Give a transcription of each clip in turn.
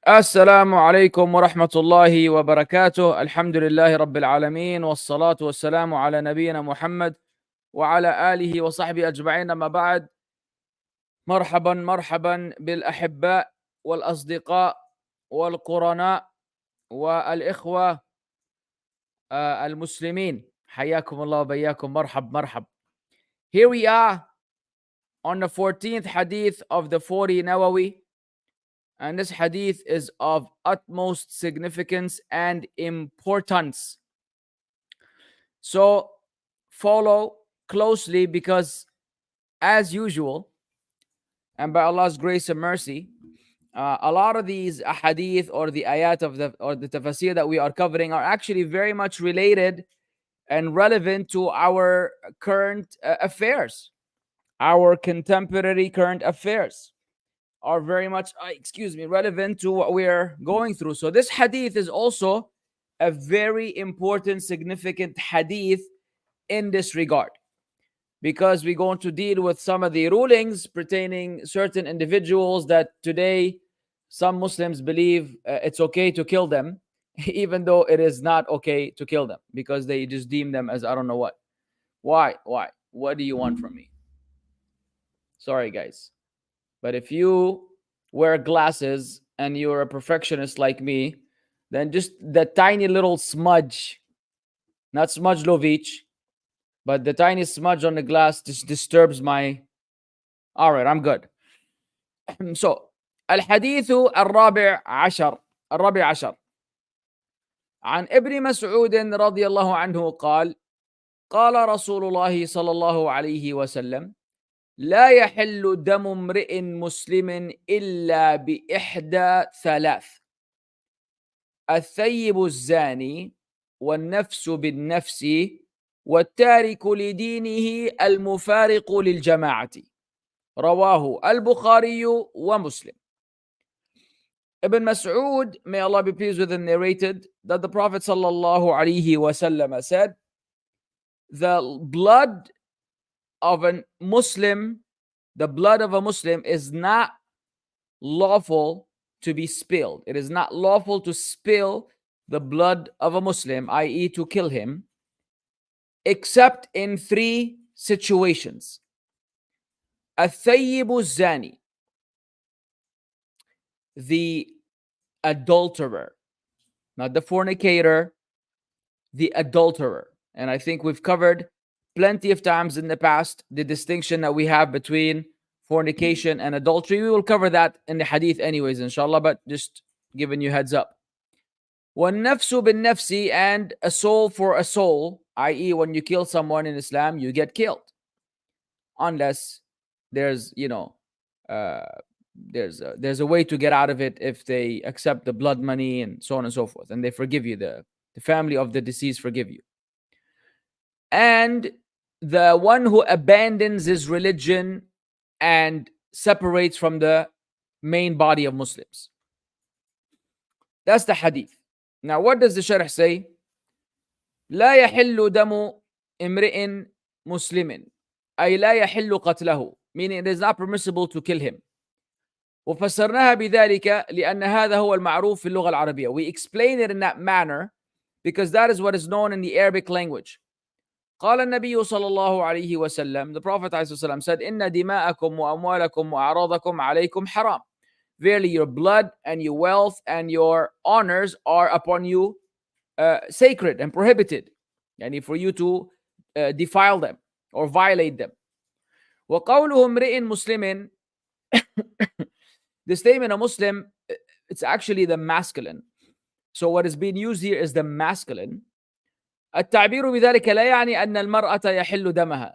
السلام عليكم ورحمة الله وبركاته. الحمد لله رب العالمين، والصلاة والسلام على نبينا محمد وعلى آله وصحبه أجمعين. أما بعد، مرحبا مرحبا بالأحباء والأصدقاء والقرناء والإخوة المسلمين، حياكم الله وبياكم. مرحب مرحب. Here we are on the 14th hadith of the 40 Nawawi. And this hadith is of utmost significance and importance. So follow closely, because as usual, and by Allah's grace and mercy, a lot of these hadith or the ayat of the tafsir that we are covering are actually very much related and relevant to our current affairs, our contemporary current affairs are very much, relevant to what we're going through. So this hadith is also a very important, significant hadith in this regard, because we're going to deal with some of the rulings pertaining certain individuals that today some Muslims believe it's okay to kill them, even though it is not okay to kill them, because they just deem them as I don't know what. Why? What do you want from me? Sorry, guys. But if you wear glasses and you're a perfectionist like me, then just the tiny little smudge, not smudgelovich, but the tiny smudge on the glass just disturbs my. All right, I'm good. So, الحديث الرابع عشر عن ابن مسعود رضي الله عنه قال: قال رسول الله صلى الله عليه وسلم: لا يحل دم امرئ مسلم إلا بإحدى ثلاث: الثيب الزاني، والنفس بالنفس، والتارك لدينه المفارق للجماعة. رواه البخاري ومسلم. Ibn Mas'ud, may Allah be pleased with him, narrated that the Prophet sallallahu alaihi wasallam said, the blood of a Muslim is not lawful to be spilled. It is not lawful to spill the blood of a Muslim, i.e., to kill him, except in three situations. الثيب الزاني, the adulterer, not the fornicator, the adulterer. And I think we've covered plenty of times in the past the distinction that we have between fornication and adultery. We will cover that in the hadith anyways, inshallah, but just giving you heads up. وَالنَّفْسُ بِالنَّفْسِ, and a soul for a soul, i.e., when you kill someone in Islam, you get killed. Unless there's, there's a way to get out of it if they accept the blood money and so on and so forth, and they forgive you, the family of the deceased forgive you. And the one who abandons his religion and separates from the main body of Muslims. That's the hadith. Now, what does the sharh say? لا يحل دم امرئ مسلم, أي لا يحل قتله, meaning it is not permissible to kill him. وفسرناها بذلك لأن هذا هو المعروف في اللغة العربية. We explain it in that manner because that is what is known in the Arabic language. قال النبي صلى الله عليه وسلم, the Prophet عليه الصلاة والسلام said, إن دماءكم وأموالكم وأعراضكم عليكم حرام. Verily your blood and your wealth and your honors are upon you sacred and prohibited, and for you to defile them or violate them. وقوله امرئ مسلم, the statement of Muslim, it's actually the masculine. So what is being used here is the masculine. التعبير بذلك لا يعني أن المرأة يحل دمها.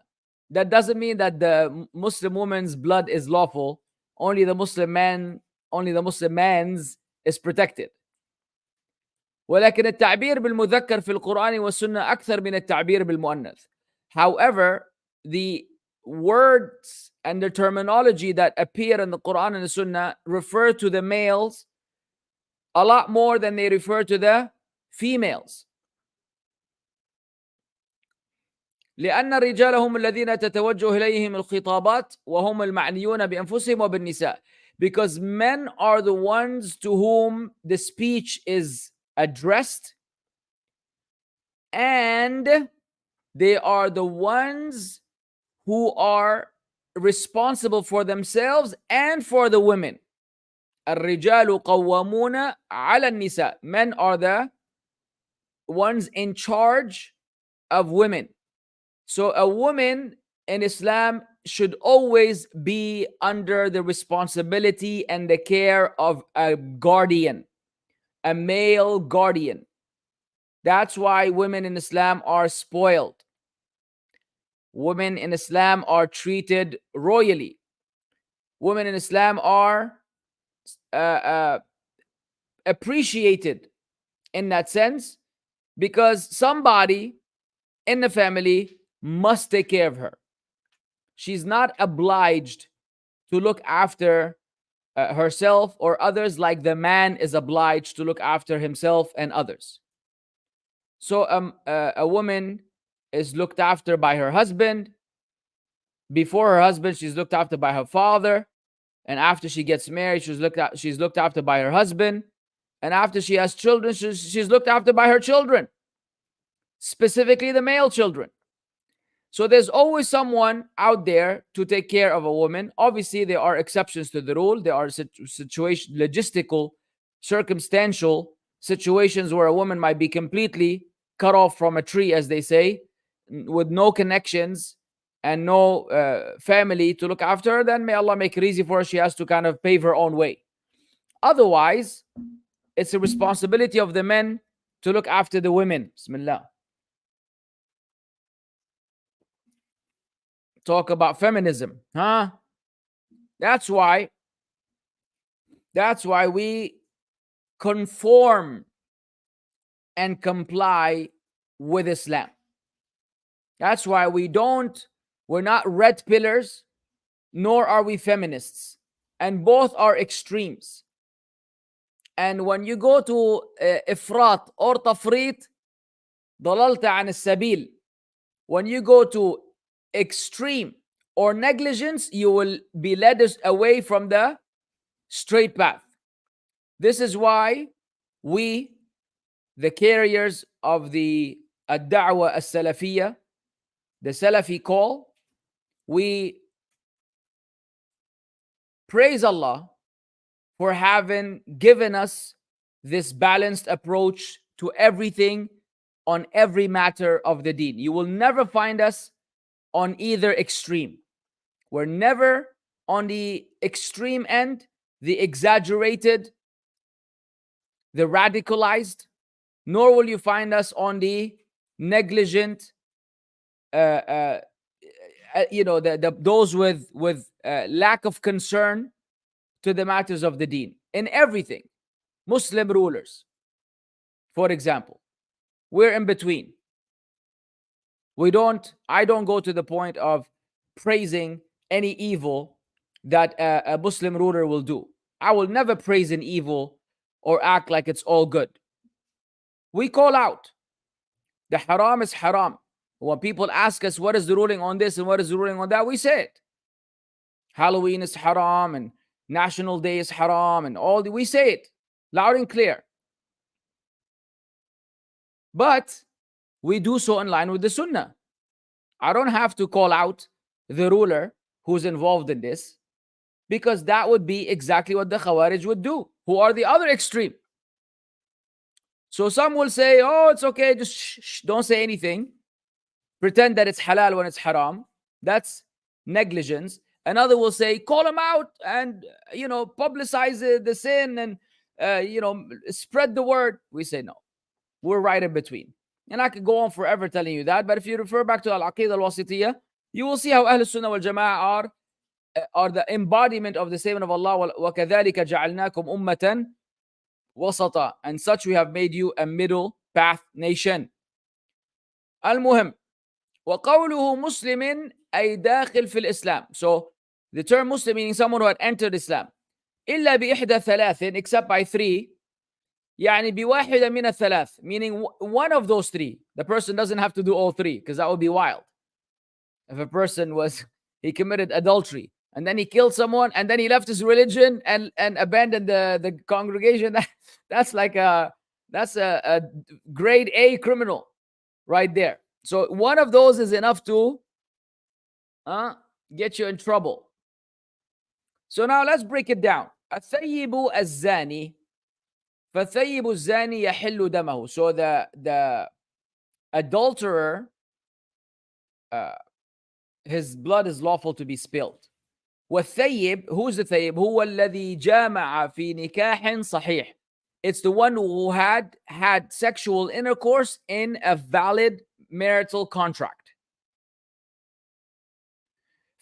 That doesn't mean that the Muslim woman's blood is lawful. Only the Muslim man's is protected. ولكن التعبير بالمذكر في القرآن والسنة أكثر من التعبير بالمؤنث. However, the words and the terminology that appear in the Quran and the Sunnah refer to the males a lot more than they refer to the females. لأن الرجال هم الذين تتوجه إليهم الخطابات وهم المعنيون بأنفسهم وبالنساء. because men are the ones to whom the speech is addressed, and they are the ones who are responsible for themselves and for the women. الرجال قوامون على النساء. Men are the ones in charge of women. So a woman in Islam should always be under the responsibility and the care of a guardian, a male guardian. That's why women in Islam are spoiled. Women in Islam are treated royally. Women in Islam are appreciated in that sense, because somebody in the family must take care of her. She's not obliged to look after herself or others like the man is obliged to look after himself and others. So a woman is looked after by her husband. Before her husband, she's looked after by her father. And after she gets married, she's looked after by her husband. And after she has children, she's looked after by her children, specifically the male children. So there's always someone out there to take care of a woman. Obviously, there are exceptions to the rule. There are logistical, circumstantial situations where a woman might be completely cut off from a tree, as they say, with no connections and no family to look after her. Then may Allah make it easy for her. She has to kind of pave her own way. Otherwise, it's a responsibility of the men to look after the women. Bismillah. Talk about feminism, huh? That's why we conform and comply with Islam. That's why we're not red pillars, nor are we feminists. And both are extremes. And when you go to ifrat or tafrit, ضللت عن السبيل. When you go to extreme or negligence, you will be led away from the straight path. This is why we, the carriers of the ad-da'wa as-salafiyya, the Salafi call, we praise Allah for having given us this balanced approach to everything on every matter of the deen. You will never find us on either extreme. We're never on the extreme end, the exaggerated, the radicalized, nor will you find us on the negligent, those with lack of concern to the matters of the deen. In everything, Muslim rulers, for example, we're in between. I don't go to the point of praising any evil that a Muslim ruler will do. I will never praise an evil or act like it's all good. We call out. The haram is haram. When people ask us what is the ruling on this and what is the ruling on that, we say it. Halloween is haram and National Day is haram and we say it loud and clear. But we do so in line with the Sunnah. I don't have to call out the ruler who's involved in this, because that would be exactly what the Khawarij would do, who are the other extreme. So some will say, oh, it's okay, just shh, don't say anything. Pretend that it's halal when it's haram. That's negligence. Another will say, call him out and, publicize the sin and, spread the word. We say no. We're right in between. And I could go on forever telling you that, but if you refer back to Al-Aqidah Al-Wasitiyah, you will see how Ahl Sunnah wal Jama'ah are the embodiment of the statement of Allah, وَكَذَلِكَ جَعَلْنَاكُمْ أُمَّةً وَسَطًا. And such we have made you a middle path nation. Al-Muhim. وَقَوْلُهُ مُسْلِمٍ أي داخل في الإسلام. So the term Muslim meaning someone who had entered Islam. إلا بإحدى ثلاث, except by three. يعني بواحدة من الثلاث, meaning one of those three. The person doesn't have to do all three, because that would be wild. If a person he committed adultery, and then he killed someone, and then he left his religion and abandoned the congregation. That's like a grade A criminal right there. So one of those is enough to get you in trouble. So now let's break it down. الثيب الزاني فالثيب الزاني يحل دمه. So the adulterer, his blood is lawful to be spilled. والثيب, who's the ثيب? هو الذي جامع في نكاح صحيح. It's the one who had sexual intercourse in a valid marital contract.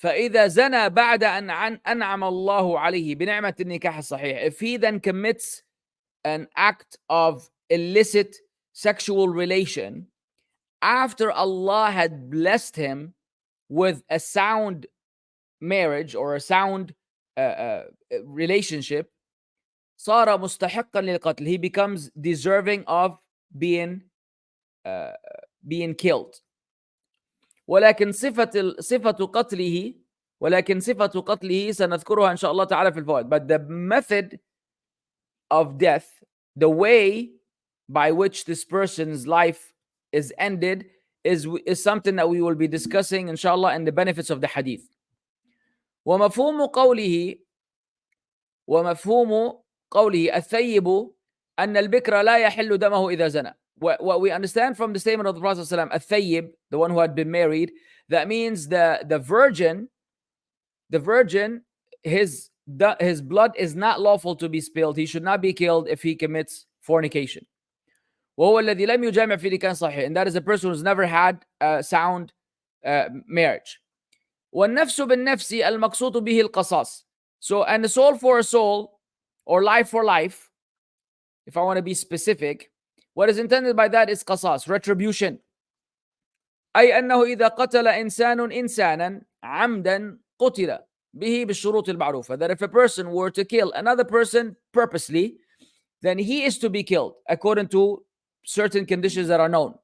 فإذا زنى بعد أن أنعم الله عليه بنعمة النكاح الصحيح, if he then commits an act of illicit sexual relation after Allah had blessed him with a sound marriage or a sound relationship, صار مستحقا للقتل, he becomes deserving of being killed. ولكن صفة قتله سنذكرها إن شاء الله تعالى في الفوائد. But the method of death, the way by which this person's life is ended, is something that we will be discussing inshallah in the benefits of the hadith. ومفهوم قوله الثيب أن البكر لا يحل دمه إذا زنى. What we understand from the statement of the Prophet ﷺ, الثيب, the one who had been married, that means the virgin, his blood is not lawful to be spilled. He should not be killed if he commits fornication. وهو الذي لم يجامع في نكاح صحيح, and that is a person who's never had a sound marriage. والنفس بالنفس المقصود به القصاص. So, and a soul for a soul, or life for life, if I want to be specific, what is intended by that is qasas, retribution. أي أنه إذا قتل إنسان إنسانا عمدا قتل به بالشروط المعروفة. That if a person were to kill another person purposely, then he is to be killed according to certain conditions that are known.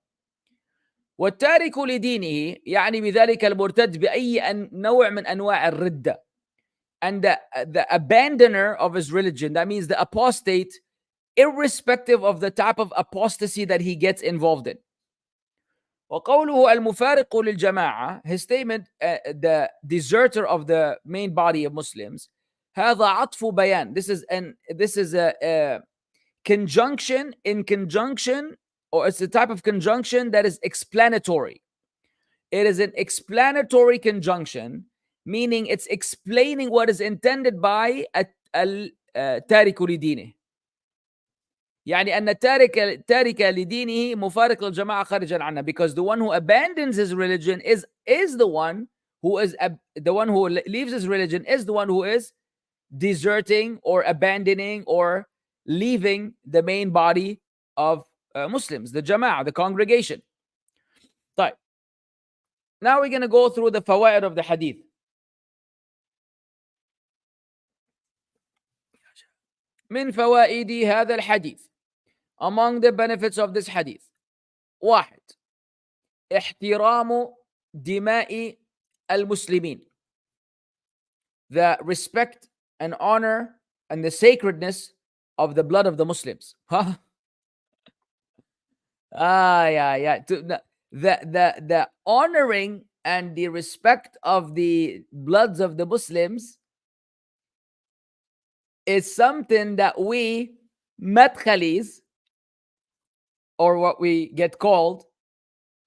والتارك لدينه يعني بذلك المرتد بأي نوع من أنواع الردة. And the abandoner of his religion, that means the apostate, irrespective of the type of apostasy that he gets involved in. وقوله المفارق للجماعة, his statement, the deserter of the main body of Muslims, هذا عطف بيان. This is a conjunction in conjunction, or it's a type of conjunction that is explanatory. It is an explanatory conjunction, meaning it's explaining what is intended by التارك لدينه. يعني أن التارك لدينه مفارق للجماعة خارجا عنها, because the one who abandons his religion is the one who leaves his religion is the one who is deserting or abandoning or leaving the main body of Muslims, the Jama'ah, the congregation. طيب. Now we're going to go through the fawaid of the hadith. من فوائد هذا الحديث, among the benefits of this hadith, 1. احترام دماء المسلمين, the respect and honor and the sacredness of the blood of the Muslims. The honoring and the respect of the bloods of the Muslims is something that we madkhalis, or what we get called,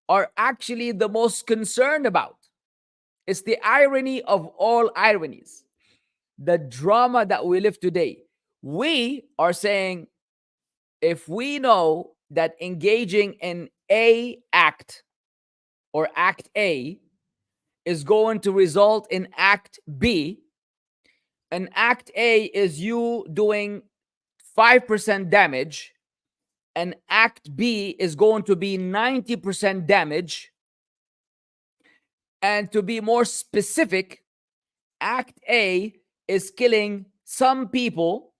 are actually the most concerned about. It's the irony of all ironies, the drama that we live today. We are saying, if we know that engaging in A act, or act A, is going to result in act B, and act A is you doing 5% damage, and act B is going to be 90% damage. And to be more specific, act A is killing some people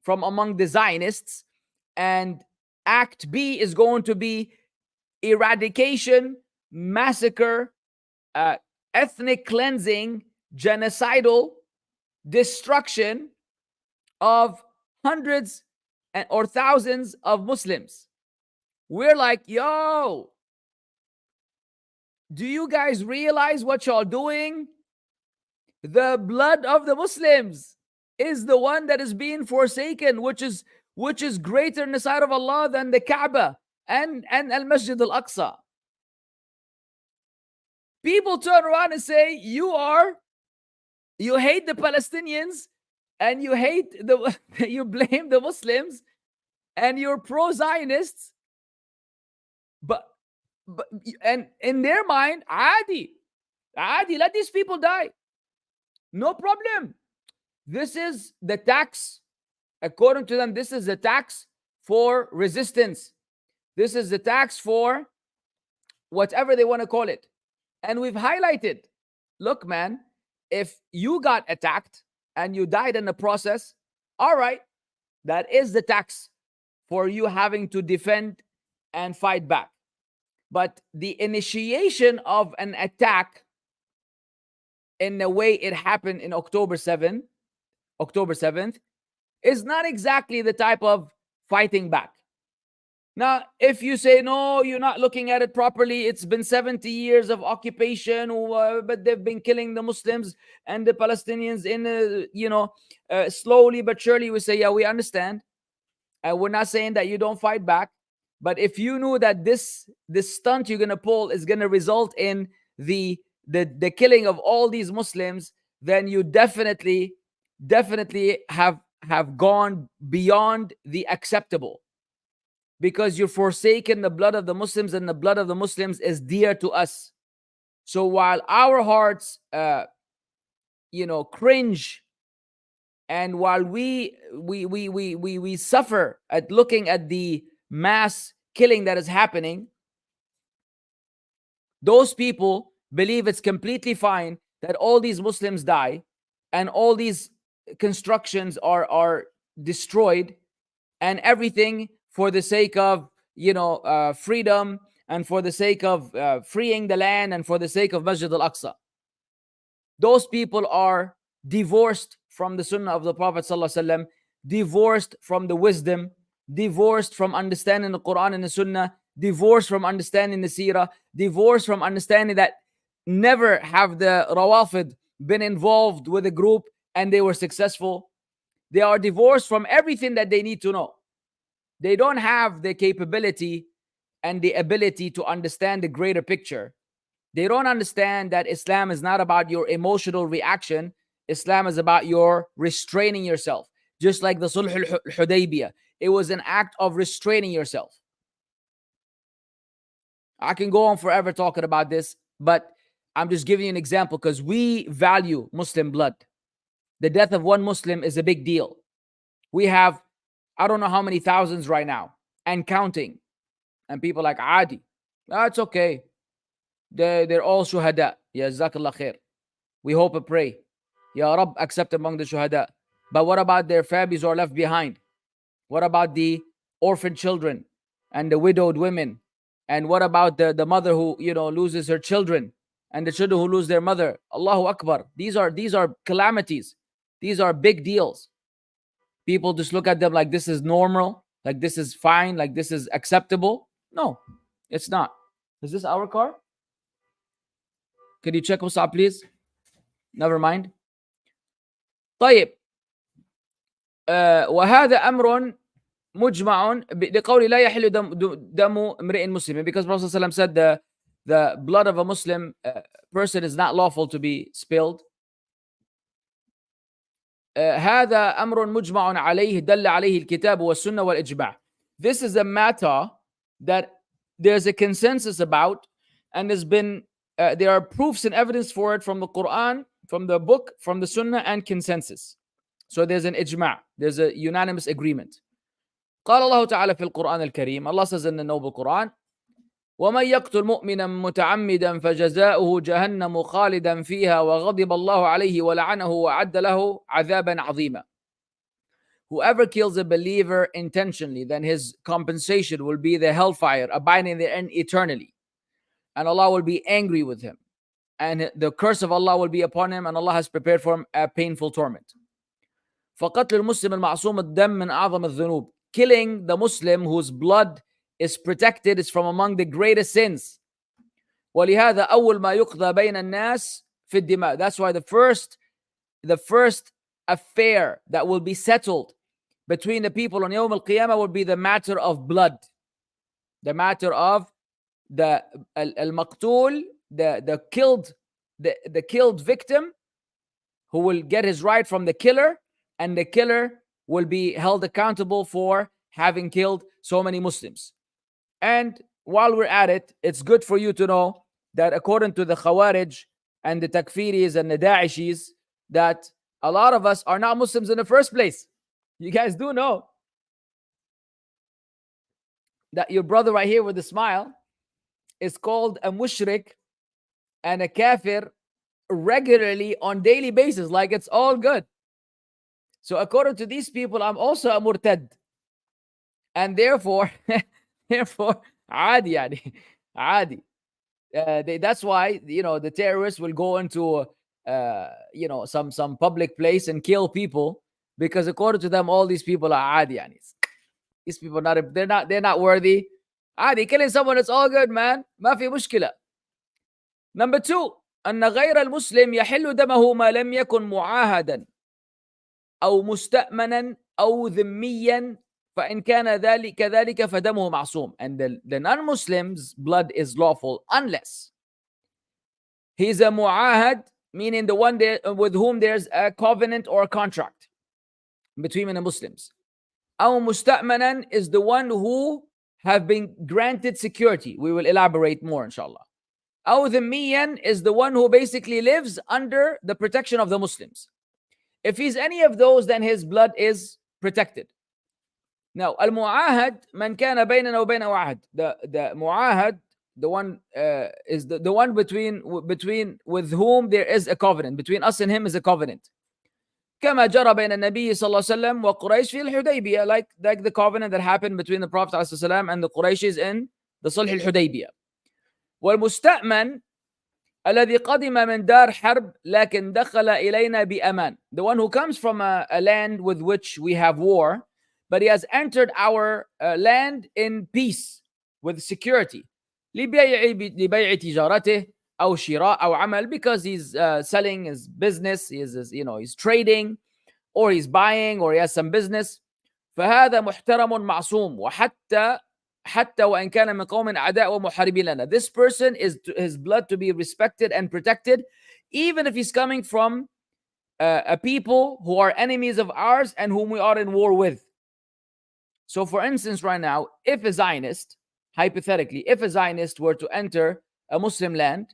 from among the Zionists, and act B is going to be eradication, massacre, ethnic cleansing, genocidal destruction of hundreds or thousands of Muslims. We're like, yo, do you guys realize what y'all doing? The blood of the Muslims is the one that is being forsaken, which is greater in the sight of Allah than the Kaaba and Al Masjid Al Aqsa. People turn around and say, you hate the Palestinians and you hate you blame the Muslims and you're pro-Zionists, but and in their mind, Adi, let these people die. No problem. This is the tax. According to them, this is the tax for resistance. This is the tax for whatever they want to call it. And we've highlighted, look, man, if you got attacked and you died in the process, all right, that is the tax for you having to defend and fight back. But the initiation of an attack in the way it happened in October 7th, is not exactly the type of fighting back. Now, if you say, no, you're not looking at it properly, it's been 70 years of occupation, but they've been killing the Muslims and the Palestinians in, slowly but surely, we say, yeah, we understand. And we're not saying that you don't fight back. But if you knew that this stunt you're going to pull is going to result in the killing of all these Muslims, then you definitely have gone beyond the acceptable, because you're forsaken the blood of the Muslims, and the blood of the Muslims is dear to us. So while our hearts cringe, and while we suffer at looking at the mass killing that is happening, those people believe it's completely fine that all these Muslims die and all these constructions are destroyed, and everything for the sake of freedom, and for the sake of freeing the land, and for the sake of Masjid al-Aqsa. Those people are divorced from the Sunnah of the Prophet ﷺ, divorced from the wisdom, divorced from understanding the Quran and the Sunnah, divorced from understanding the Seerah, divorced from understanding that never have the Rawafid been involved with a group and they were successful. They are divorced from everything that they need to know. They don't have the capability and the ability to understand the greater picture. They don't understand that Islam is not about your emotional reaction. Islam is about your restraining yourself. Just like the Sulh al-Hudaybiyah, it was an act of restraining yourself. I can go on forever talking about this, but I'm just giving you an example because we value Muslim blood. The death of one Muslim is a big deal. We have, I don't know how many thousands right now and counting. And people like, Adi, that's okay. They're all shuhada. Ya Jazakallah khair. We hope and pray, Ya Rab, accept among the shuhada. But what about their families who are left behind? What about the orphan children and the widowed women? And what about the mother who loses her children, and the children who lose their mother? Allahu Akbar. These are calamities. These are big deals. People just look at them like this is normal, like this is fine, like this is acceptable. No, it's not. Is this our car? Can you check what's up, please? Never mind. طيب. وهذا أمر مجمع لقول لا يحل دم امرئ مسلم, because Prophet ﷺ said the blood of a Muslim person is not lawful to be spilled. هذا أمر مجمع عليه دل عليه الكتاب والسنة والإجماع. This is a matter that there's a consensus about, and there are proofs and evidence for it from the Quran, from the book, from the Sunnah, and consensus. So there's an ijma', there's a unanimous agreement. قال الله تعالى في القرآن الكريم, Allah says in the noble Quran, وَمَنْ يَقْتُلْ مُؤْمِنًا مُتَعَمِّدًا فَجَزَاؤُهُ جَهَنَّمُ خَالِدًا فِيهَا وَغَضِبَ اللَّهُ عَلَيْهِ وَلَعَنَهُ وَأَعَدَّ لَهُ عَذَابًا عَظِيمًا. Whoever kills a believer intentionally, then his compensation will be the hellfire, abiding therein eternally. And Allah will be angry with him. and the curse of Allah will be upon him, and Allah has prepared for him a painful torment. فقتل المسلم المعصوم الدم من أعظم الذنوب. Killing the Muslim whose blood is protected is from among the greatest sins. ولهذا أول ما يقضى بين الناس في الدماء. That's why the first affair that will be settled between the people on Yawm al-Qiyamah will be the matter of blood. The matter of the al-maqtul, the killed victim, who will get his right from the killer, and the killer will be held accountable for having killed so many Muslims. And while we're at it, it's good for you to know that according to the Khawarij and the Takfiris and the Daeshis, that a lot of us are not Muslims in the first place. You guys do know that your brother right here with the smile is called a mushrik and a kafir regularly on daily basis, like it's all good. So according to these people, I'm also a murtad, and therefore عادي عادي. That's why the terrorists will go into some public place and kill people, because according to them all these people are عادي these people they're not worthy. عادي, killing someone, it's all good, man. ما في مشكلة. Number 2, أن غير المسلم يحل دمه ما لم يكن معاهدا أو مستأمنا أو ذميا فإن كان ذلك كذلك فدمه معصوم. And the non-Muslim's blood is lawful unless he's a mu'ahad, meaning the one with whom there's a covenant or a contract between the Muslims. أو مستأمنا is the one who have been granted security. We will elaborate more, inshallah. أو ذميا is the one who basically lives under the protection of the Muslims. If he's any of those, then his blood is protected. Now, al-mu'ahad man kana baynana wa baynahu ahad. The mu'ahad, the one is the one between with whom there is a covenant. Between us and him is a covenant. كما جرى بين النبي صلى الله عليه وسلم وقريش في الحديبية, like the covenant that happened between the Prophet ﷺ and the Qurayshis in the Sulh al-Hudaybiyah. والمستأمن الذي قدم من دار حرب لكن دخل إلينا بأمان. The one who comes from a land with which we have war, but he has entered our land in peace, with security. لبيع تجارته أو شراء أو عمل, because he's selling his business, he's trading, or he's buying, or he has some business. فهذا محترم معصوم حتى وإن كان من قوم أعداء ومحاربين لنا. This person is his blood to be respected and protected, even if he's coming from a people who are enemies of ours and whom we are in war with. So for instance, right now, if a Zionist, hypothetically, if a Zionist were to enter a Muslim land,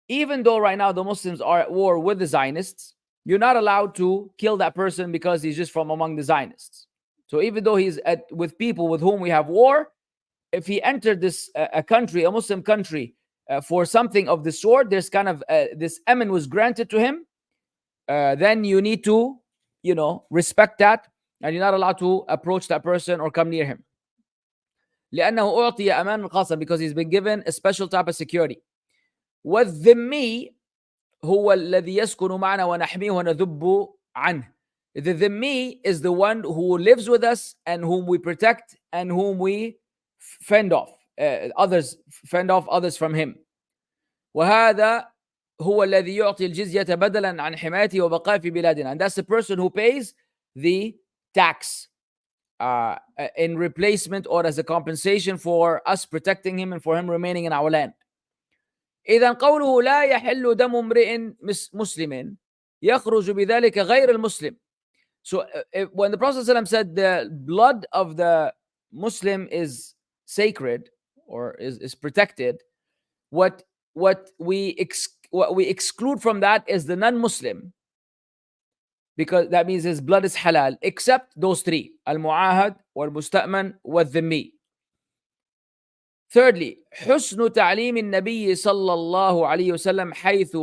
even though right now the Muslims are at war with the Zionists, you're not allowed to kill that person because he's just from among the Zionists. So even though he's with people with whom we have war, if he entered a country, a Muslim country, for something of the sort, there's kind of this emin was granted to him, then you need to, respect that, and you're not allowed to approach that person or come near him. لأنه أعطي أمان خاصة, because he's been given a special type of security. والذمي هو الذي يسكن معنا ونحميه ونذب عنه. The dhimmi is the one who lives with us and whom we protect and whom we fend off others from him. وهذا هو الذي يعطي الجزية بدلا عن حمايته وبقائه في بلادنا. And that's the person who pays the tax in replacement or as a compensation for us protecting him and for him remaining in our land. إذا قوله لا يحل دم امرئ مسلم يخرج بذلك غير المسلم. So when the Prophet ﷺ said the blood of the Muslim is sacred or is protected, what we exclude from that is the non-Muslim, because that means his blood is halal, except those three: al-mu'ahad, wal-musta'man, wal-dhimmi. Thirdly, حسن تعليم النبي صلى الله عليه وسلم حيث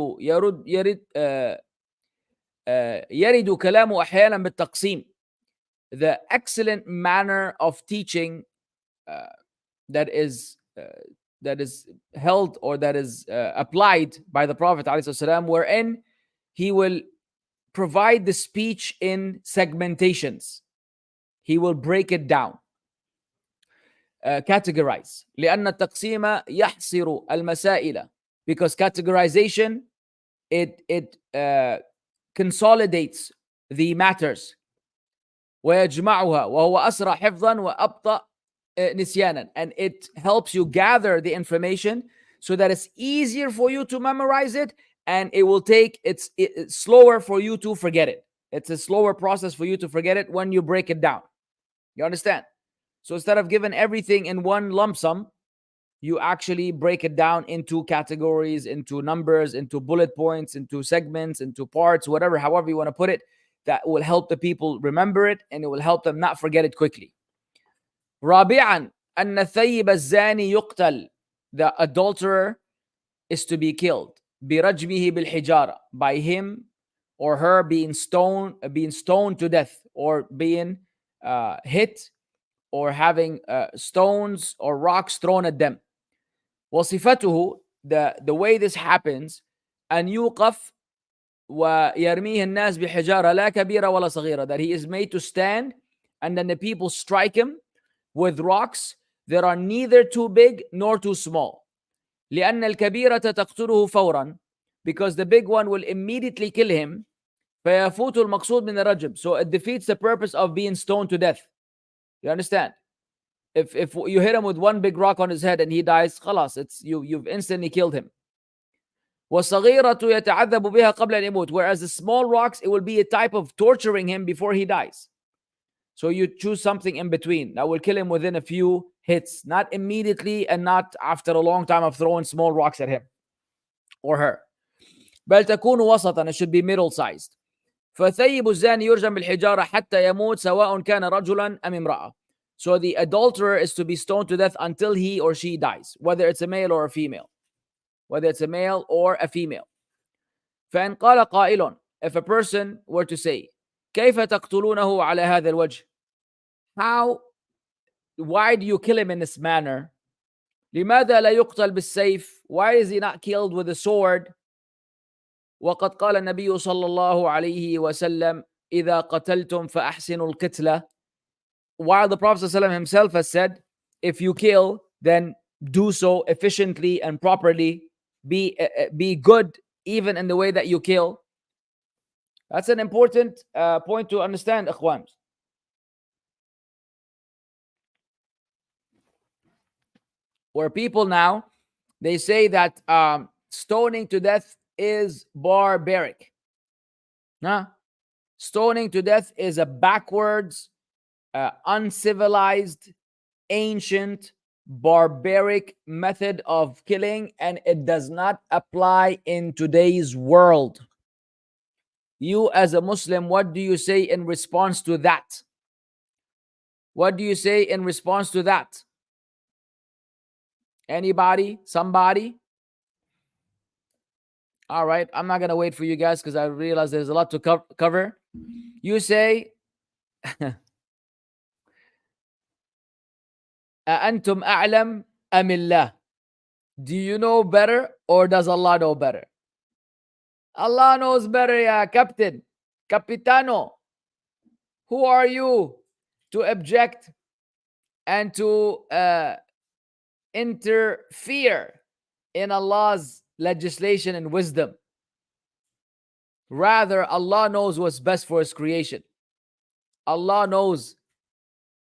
يرد كلامه أحيانا بالتقسيم. The excellent manner of teaching that is held, or that is applied by the Prophet ﷺ, wherein he will provide the speech in segmentations. He will break it down, categorize. لأن التقسيم يحصر المسائل, because categorization it consolidates the matters. ويجمعها وهو أسرع حفظا وأبطأ نسيانا, and it helps you gather the information so that it's easier for you to memorize it, and it will take it's slower for you to forget it. It's a slower process for you to forget it when you break it down. You understand? So instead of giving everything in one lump sum, you actually break it down into categories, into numbers, into bullet points, into segments, into parts, whatever, however you want to put it. That will help the people remember it, and it will help them not forget it quickly. رابعا أن الثيب الزاني يقتل. The adulterer is to be killed. برجمه بالحجارة, by him or her being stoned to death, or being hit, or having stones or rocks thrown at them. وصفته, the way this happens, أن يوقف ويرميه الناس بحجارة لا كبيرة ولا صغيرة, that he is made to stand, and then the people strike him with rocks that are neither too big nor too small. لأن الكبيرة تقتله فورا, because the big one will immediately kill him. فيفوت المقصود من الرجم, so it defeats the purpose of being stoned to death. You understand? If you hit him with one big rock on his head and he dies, خلاص, it's you've instantly killed him. والصغيرة يتعذب بها قبل أن يموت, whereas the small rocks, it will be a type of torturing him before he dies. So you choose something in between that will kill him within a few hits, not immediately and not after a long time of throwing small rocks at him or her. بل تكون وسطا, it should be middle sized. فثيب الزاني يرجم بالحجارة حتى يموت سواء كان رجلا أم امرأة. So the adulterer is to be stoned to death until he or she dies, whether it's a male or a female. Whether it's a male or a female. فإن قال قائل, if a person were to say, كيف تقتلونه على هذا الوجه? Why do you kill him in this manner? لماذا لا يقتل بالسيف? Why is he not killed with a sword? وقد قال النبي صلى الله عليه وسلم إذا قتلتم فأحسنوا القتلة. While the Prophet ﷺ himself has said, if you kill, then do so efficiently and properly. Be good even in the way that you kill. That's an important point to understand, ikhwan. Where people now, they say that stoning to death is barbaric. Stoning to death is a backwards, uncivilized, ancient, barbaric method of killing, and it does not apply in today's world. You as a Muslim, what do you say in response to that? What do you say in response to that? Anybody? Somebody? All right, I'm not going to wait for you guys because I realize there's a lot to cover. You say, أأنتم أعلم أم الله? Do you know better or does Allah know better? Allah knows better, ya Captain. Capitano. Who are you to object and to interfere in Allah's legislation and wisdom? Rather, Allah knows what's best for His creation. Allah knows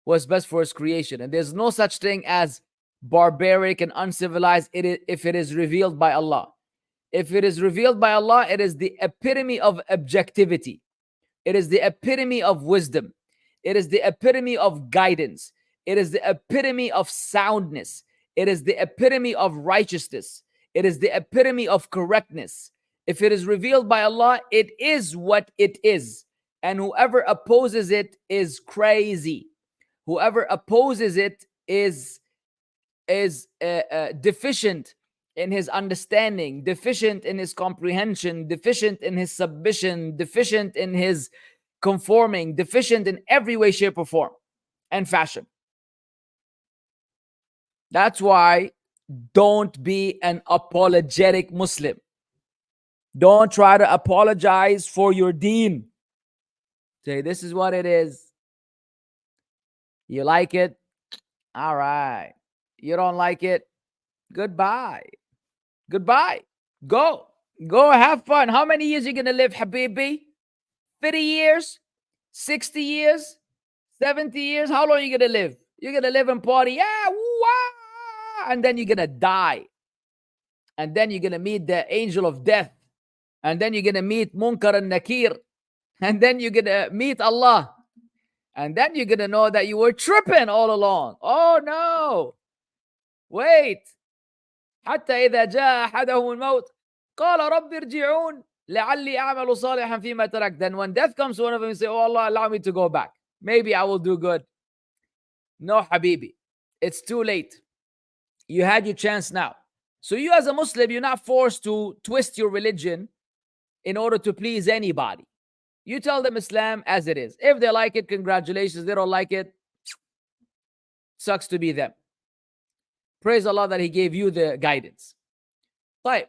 what's best for His creation. And there's no such thing as barbaric and uncivilized if it is revealed by Allah. If it is revealed by Allah, it is the epitome of objectivity. It is the epitome of wisdom. It is the epitome of guidance. It is the epitome of soundness. It is the epitome of righteousness. It is the epitome of correctness. If it is revealed by Allah, it is what it is. And whoever opposes it is crazy. Whoever opposes it is deficient in his understanding, deficient in his comprehension, deficient in his submission, deficient in his conforming, deficient in every way, shape, or form and fashion. That's why don't be an apologetic Muslim. Don't try to apologize for your deen. Say, this is what it is. You like it? All right. You don't like it? Goodbye. Goodbye. Go. Go have fun. How many years are you going to live, Habibi? 30 years? 60 years? 70 years? How long are you going to live? You're going to live and party. Yeah. Wah, and then you're going to die. And then you're going to meet the angel of death. And then you're going to meet Munkar and Nakir. And then you're going to meet Allah. And then you're going to know that you were tripping all along. Oh no. Wait. حتى إذا جاء أحدهم الموت قال رب ارجعون لعلي أعمل صالحا فيما تركت. Then when death comes to one of them, you say, oh Allah, allow me to go back. Maybe I will do good. No, Habibi. It's too late. You had your chance now. So you as a Muslim, you're not forced to twist your religion in order to please anybody. You tell them Islam as it is. If they like it, congratulations. They don't like it, sucks to be them. Praise Allah that He gave you the guidance. طيب.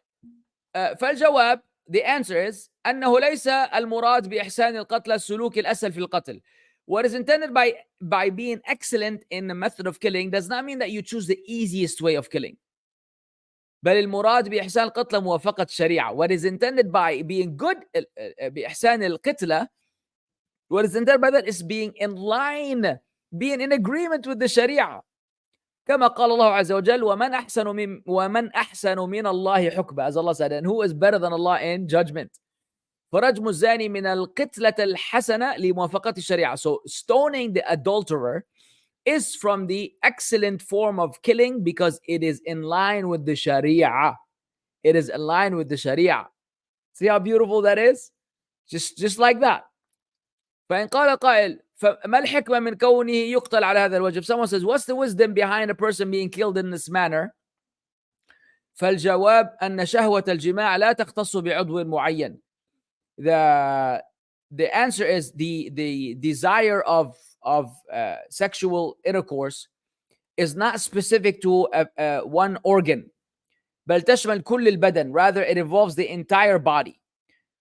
فالجواب, the answer is أنه ليس المراد بإحسان القتل السلوك الأسهل في القتل. What is intended by being excellent in the method of killing does not mean that you choose the easiest way of killing. بل المراد بإحسان القتل موافقة الشريعة. What is intended by being good بإحسان القتل, what is intended by that is being in line, being in agreement with the Sharia. كما قال الله عز وجل ومن أحسن من الله حكما, as Allah said, and who is better than Allah in judgment. فرجم الزاني من القتلة الحسنة لموافقة الشريعة. So stoning the adulterer is from the excellent form of killing because it is in line with the Sharia. It is in line with the Sharia. See how beautiful that is? Just like that. فإن قال قائل فما الحكمة من كونه يقتل على هذا الوجه? If someone says, what's the wisdom behind a person being killed in this manner? فالجواب أن شهوة الجماع لا تختص بعضو معين. The answer is the desire of sexual intercourse is not specific to one organ, بل تشمل كل البدن. Rather, it involves the entire body.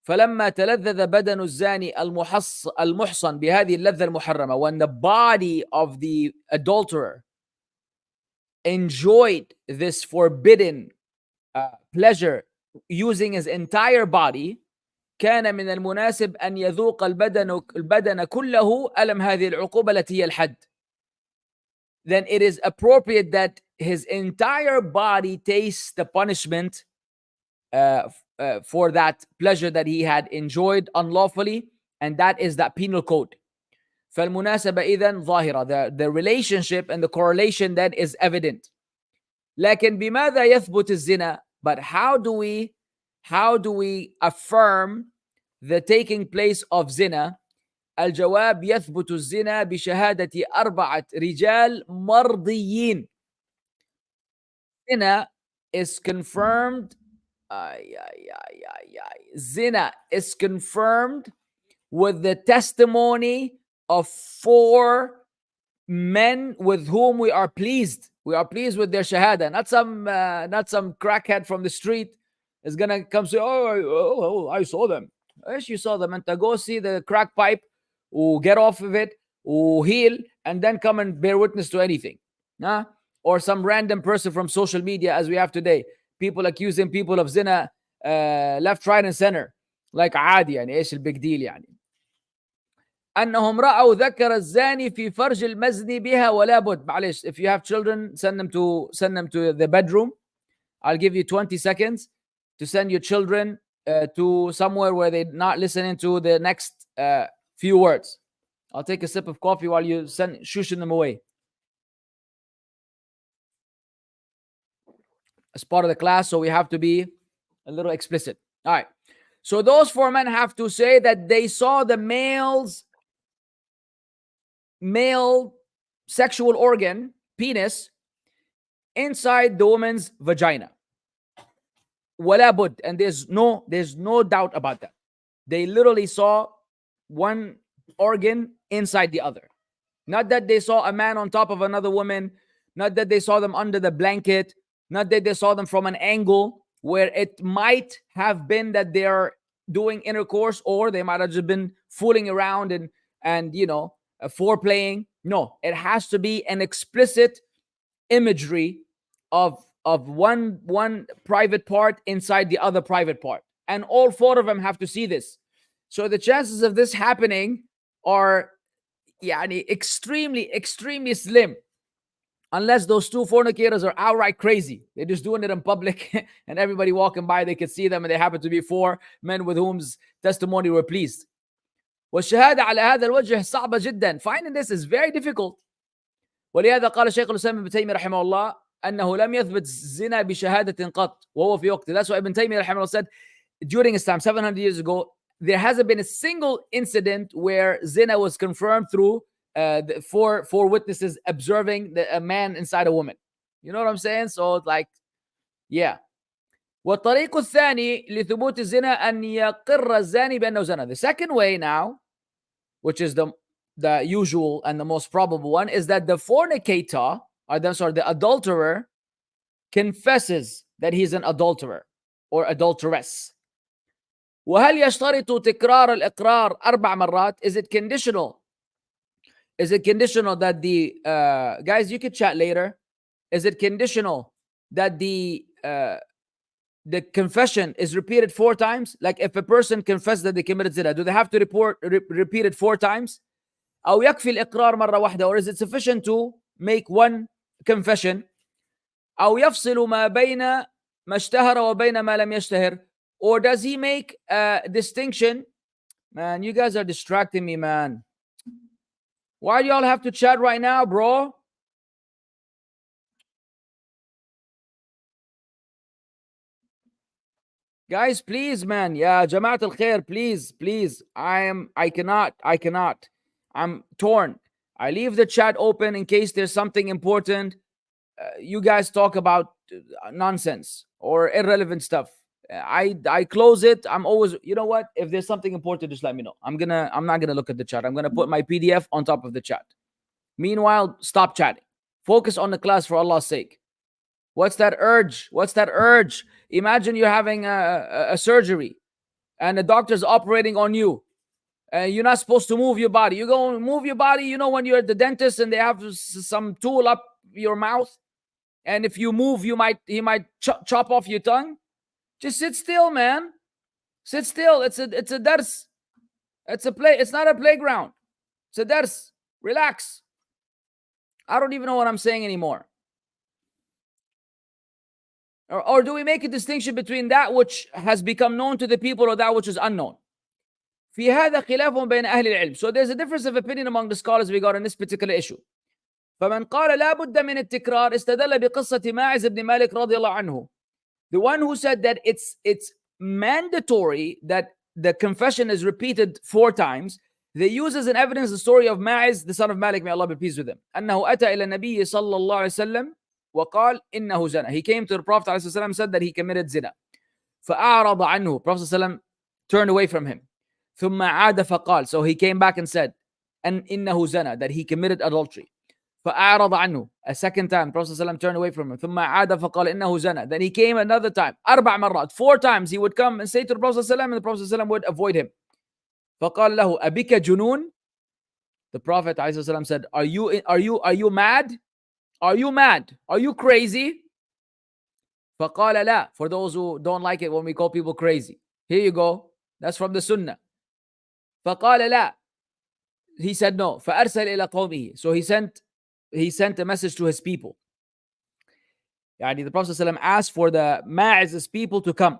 فلما تلذذ بدن الزاني المحصن بهذه اللذة المحرمة, when the body of the adulterer enjoyed this forbidden pleasure using his entire body, كان من المناسب أن يذوق البدن كله ألم هذه العقوبة التي هي الحد. Then it is appropriate that his entire body tastes the punishment for that pleasure that he had enjoyed unlawfully, and that is that penal code. فالمناسبة إذن ظاهرة. The relationship and the correlation then is evident. لكن بماذا يثبت الزنا? But how do we affirm the taking place of zina? الجواب يثبت الزنا بشهادة 4 رجال مرضيين. Zina is confirmed. Zina is confirmed with the testimony of 4 men with whom we are pleased. We are pleased with their shahada. Not some crackhead from the street is gonna come say, oh, I saw them. Yes, you saw them. And to go see the crack pipe, or get off of it, or heal, and then come and bear witness to anything. Nah? Or some random person from social media, as we have today. People accusing people of zina left, right, and center. Like عادي يعني ايش البيج ديل يعني. أنهم رأوا ذكر الزاني في فرج المزني بها ولا بد. معلش, if you have children, send them to the bedroom. I'll give you 20 seconds to send your children to somewhere where they're not listening to the next few words. I'll take a sip of coffee while you shushing them away. As part of the class, so we have to be a little explicit. All right. So those 4 men have to say that they saw the male sexual organ, penis, inside the woman's vagina. Wala bud, and there's no doubt about that. They literally saw one organ inside the other. Not that they saw a man on top of another woman, not that they saw them under the blanket, Not that they saw them from an angle where it might have been that they're doing intercourse, or they might have just been fooling around and foreplaying. No, it has to be an explicit imagery of one private part inside the other private part, and all four of them have to see this. So the chances of this happening are extremely slim, unless those two fornicators are outright crazy. They're just doing it in public and everybody walking by, they could see them, and they happen to be four men with whom's testimony were pleased. والشهادة على هذا الوجه صعبة جدا. Finding this is very difficult. ولهذا قال شيخ الإسلام ابن تيمية رحمه الله أنه لم يثبت الزنا بشهادة قط وهو في وقته. That's why Ibn Taymiyyah رحمه الله said during his time, 700 years ago, there hasn't been a single incident where zina was confirmed through four witnesses observing a man inside a woman. You know what I'm saying? So it's like, yeah. والطريق الثاني لثبوت الزنا أن يقر الزاني بأنه زنا. The second way now, which is the usual and the most probable one, is that the fornicator, the adulterer, confesses that he's an adulterer or adulteress. وهل يشترط تكرار الإقرار 4 مرات? Is it conditional? Is it conditional that the guys, you can chat later. Is it conditional that the confession is repeated 4 times? Like if a person confessed that they committed zina, do they have to repeat it 4 times? أو يكفي الإقرار مرة واحدة, or is it sufficient to make one confession? أو يفصل ما بين ما اشتهر وبين ما لم يشتهر, or does he make a distinction? Man, you guys are distracting me, man. Why do y'all have to chat right now, bro? Guys, please, man. Yeah, Jama'at al-Khair, please. I cannot. I'm torn. I leave the chat open in case there's something important. You guys talk about nonsense or irrelevant stuff. I close it. I'm always, you know what? If there's something important, just let me know. I'm not gonna look at the chat. I'm gonna put my PDF on top of the chat. Meanwhile, stop chatting. Focus on the class for Allah's sake. What's that urge? Imagine you're having a surgery and the doctor's operating on you. You're not supposed to move your body. You go and move your body. You know, when you're at the dentist and they have some tool up your mouth, and if you move, he might chop off your tongue. Just sit still, man. Sit still. It's a dars. It's a play. It's not a playground. It's a dars. Relax. I don't even know what I'm saying anymore. Or do we make a distinction between that which has become known to the people or that which is unknown? في هذا خلاف بين أهل العلم. So there's a difference of opinion among the scholars regarding this particular issue. فمن قال لا بد من التكرار استدل بقصة ماعز بن مالك رضي الله عنه. The one who said that it's mandatory that the confession is repeated 4 times, they use as an evidence the story of Ma'iz, the son of Malik, may Allah be pleased with him. أنه أتى إلى النبي صلى الله عليه وسلم وقال إنه زنا. He came to the Prophet عليه الصلاة والسلام, said that he committed zina. فأعرض عنه. Prophet صلى الله عليه وسلم turned away from him. ثم عاد فقال. So he came back and said, أن إنه زنا, that he committed adultery. فأعرض عنه. A second time, Prophet ﷺ turned away from him. ثم عاد فقال إنه زنا. Then he came another time. 4 مرات. 4 times he would come and say to the Prophet ﷺ, and the Prophet ﷺ would avoid him. فقال له أبك جنون. The Prophet ﷺ said, are you mad? Are you mad? Are you crazy? فقال لا. For those who don't like it when we call people crazy. Here you go. That's from the Sunnah. فقال لا. He said no. فأرسل إلى قومه. So he sent a message to his people. The Prophet ﷺ asked for the Ma'iz's people to come.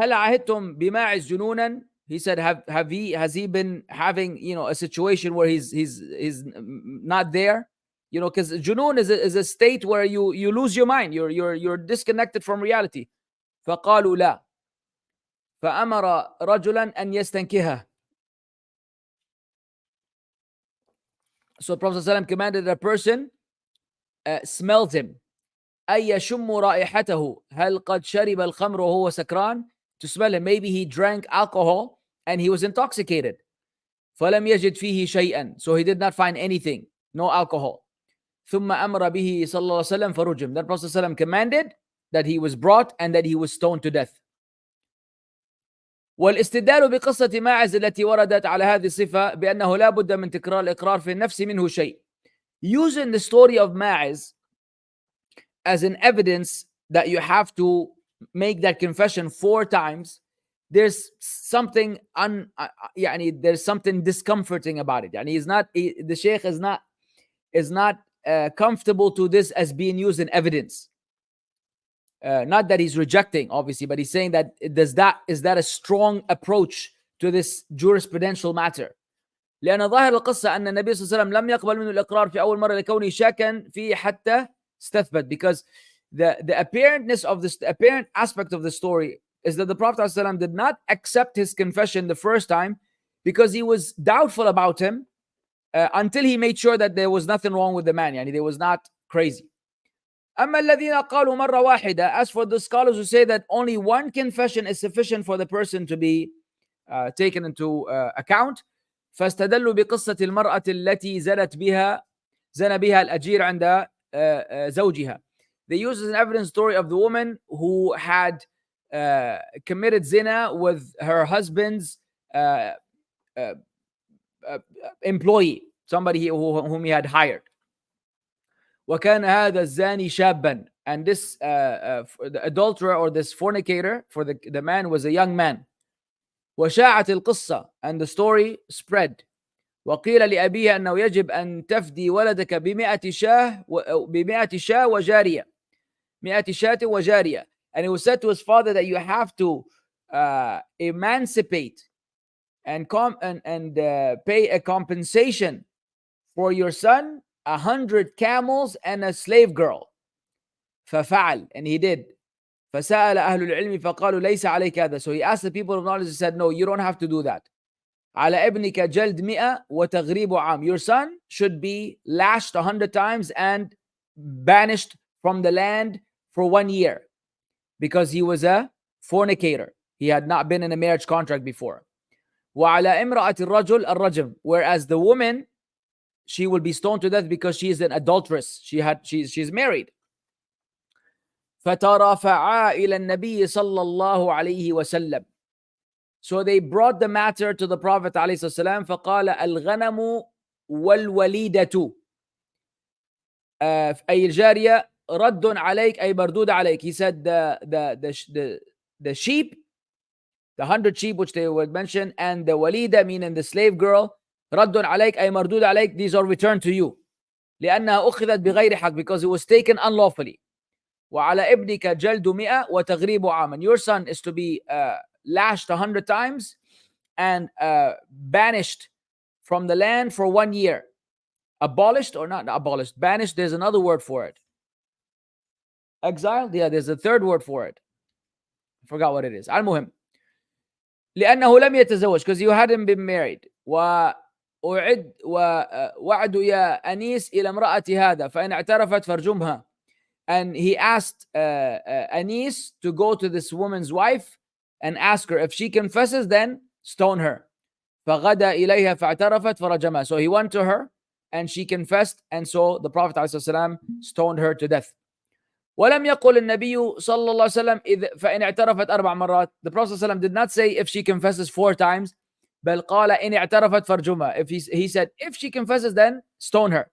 هل عهدتم بماعز جنونا? He said, has he been having a situation where he's not there? Because junun is a state where you lose your mind. You're disconnected from reality. فقالوا لا. فأمر رجلا أن يستنكها. So Prophet ﷺ commanded a person smelled him. أي يشم رائحته هل قد شرب الخمر وهو سكران? To smell him. Maybe he drank alcohol and he was intoxicated. فلم يجد فيه شيئا. So he did not find anything. No alcohol. ثم أمر به صلى الله عليه وسلم فرجم. Then Prophet ﷺ commanded that he was brought and that he was stoned to death. والاستدلال بقصة ماعز التي وردت على هذه الصفة بأنه لا بد من تكرار الإقرار في النفس منه شيء. Using the story of Ma'iz as an evidence that you have to make that confession 4 times, there's something there's something discomforting about it. The Shaykh is not comfortable to this as being used in evidence. Not that he's rejecting, obviously, but he's saying that is that a strong approach to this jurisprudential matter. لأن ظاهر القصة أن النبي صلى الله عليه وسلم لم يقبل منه الإقرار في أول مرة لكونه شاكا فيه حتى استثبت, because the apparent aspect of the story is that the Prophet ﷺ did not accept his confession the first time because he was doubtful about him until he made sure that there was nothing wrong with the man, he was not crazy. أما الذين قالوا مرة واحدة, as for the scholars who say that only one confession is sufficient for the person to be taken into account, فاستدلوا بقصة المرأة التي زنى بها الأجير عند زوجها. They use as an evidence story of the woman who had committed zina with her husband's employee, somebody whom he had hired. وكان هذا الزاني شابا, and this the adulterer or this fornicator for the man was a young man. وشاعت القصة, and the story spread. وقيل لأبيها أنه يجب أن تفدي ولدك ب100 شاة وجارية, 100 شاة وجارية, and it was said to his father that you have to emancipate and pay a compensation for your son 100 camels and a slave girl. ففعل, and he did. فسأل أهل العلم فقالوا ليس عليك هذا. So he asked the people of knowledge, he said, no, you don't have to do that. على ابنك جلد 100 وتغريب عام. Your son should be lashed 100 times and banished from the land for 1 year because he was a fornicator. He had not been in a marriage contract before. وعلى امرأة الرجل الرجم. Whereas the woman, she will be stoned to death because she is an adulteress. She's married. فترافعا إلى النبي صلى الله عليه وسلم. So they brought the matter to the Prophet عليه الصلاة والسلام. فقال الغنم والوليدة أي الجارية رد عليك أي مردود عليك. He said the sheep, the 100 sheep which they would mention, and the walida, meaning the slave girl, رد عليك أي مردود عليك, these are returned to you. لأنها أخذت بغير حق, because it was taken unlawfully. وعلى ابنك جلد 100 وتغريب عاما. Your son is to be lashed 100 times and banished from the land for 1 year. Abolished or not abolished? Banished, there's another word for it. Exiled? Yeah, there's a third word for it. I forgot what it is. المهم. لأنه لم يتزوج, because you hadn't been married. وأعد ووعد يا أنيس إلى امرأة هذا فإن اعترفت فارجمها. And he asked Anis to go to this woman's wife and ask her, if she confesses, then stone her. فغدا إليها فاعترفت فرجمها. So he went to her and she confessed, and so the Prophet ﷺ stoned her to death. ولم يقل النبي صلى الله عليه وسلم فإن اعترفت 4 مرات. The Prophet ﷺ did not say if she confesses 4 times, بل قال إن اعترفت فرجمها. He said if she confesses, then stone her.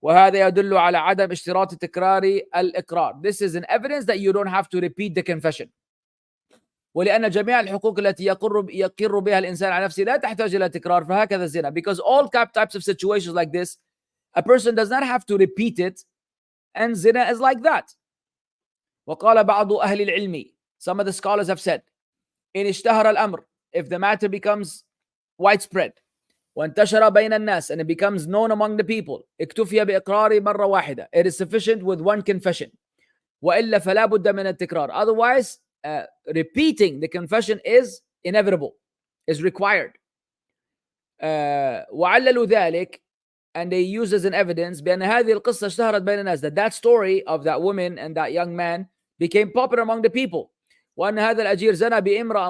وهذا يدل على عدم اشتراط تكرار الإقرار. This is an evidence that you don't have to repeat the confession. ولأن جميع الحقوق التي يقر بها الإنسان على نفسه لا تحتاج إلى تكرار فهكذا الزنا. Because all types of situations like this, a person does not have to repeat it, and zina is like that. وقال بعض أهل العلم, some of the scholars have said, إن اشتهر الأمر, if the matter becomes widespread, وانتشر بين الناس, and it becomes known among the people, اكتفي بإقرار مرة واحدة, it is sufficient with one confession. وإلا فلا بد من التكرار. Otherwise, repeating the confession is inevitable, is required. وعللوا ذلك, and they use as an evidence بأن هذه القصة اشتهرت بين الناس, that story of that woman and that young man became popular among the people. وأن هذا الأجير زنى بامرأة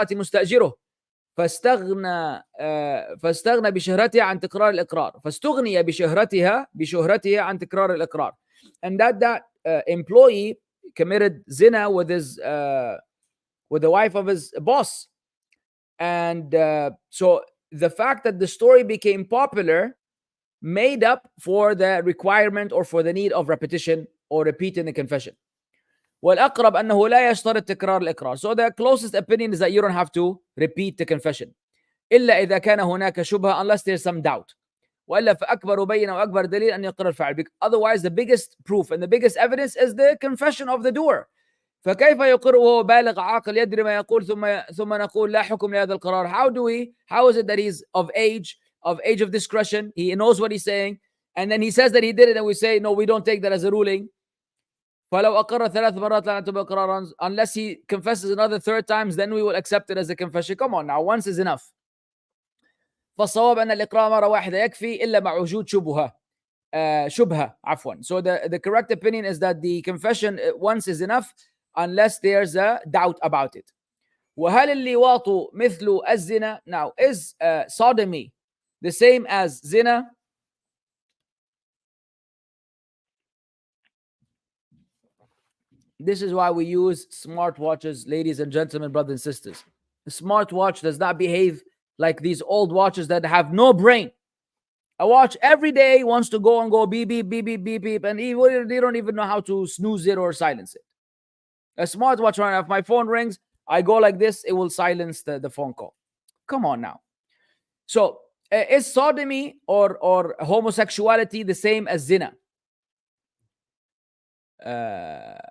مستأجره فاستغنى بشهرتها عن تكرار الإقرار، فاستغني بشهرتها عن تكرار الإقرار. And that employee committed zina with the wife of his boss. And so the fact that the story became popular made up for the requirement or for the need of repetition or repeating the confession. والأقرب أنه لا يشترط تكرار الإقرار. So the closest opinion is that you don't have to repeat the confession إلا إذا كان هناك شبهة, unless there's some doubt. وإلا فأكبر بينة وأكبر دليل أن يقر الفاعل. Otherwise the biggest proof and the biggest evidence is the confession of the doer. فكيف يقر وهو بالغ عاقل يدري ما يقول ثم نقول لا حكم لهذا القرار. How is it that he's of age of discretion, he knows what he's saying, and then he says that he did it, and we say no, we don't take that as a ruling. فلو أقر 3 مرات لا نعتبر قرارا, unless he confesses another 3 times, then we will accept it as a confession. Come on now, once is enough. فالصواب أن الإقرار مرة واحدة يكفي إلا مع وجود شبهة عفوا. So the correct opinion is that the confession once is enough unless there's a doubt about it. وهل اللواط مثل الزنا? Now, is sodomy the same as zina? This is why we use smartwatches, ladies and gentlemen, brothers and sisters. A smartwatch does not behave like these old watches that have no brain. A watch every day wants to go and go beep, beep, beep, beep, beep, beep, and they don't even know how to snooze it or silence it. A smartwatch, right now, if my phone rings, I go like this, it will silence the phone call. Come on now. So, is sodomy or homosexuality the same as zina? Yeah.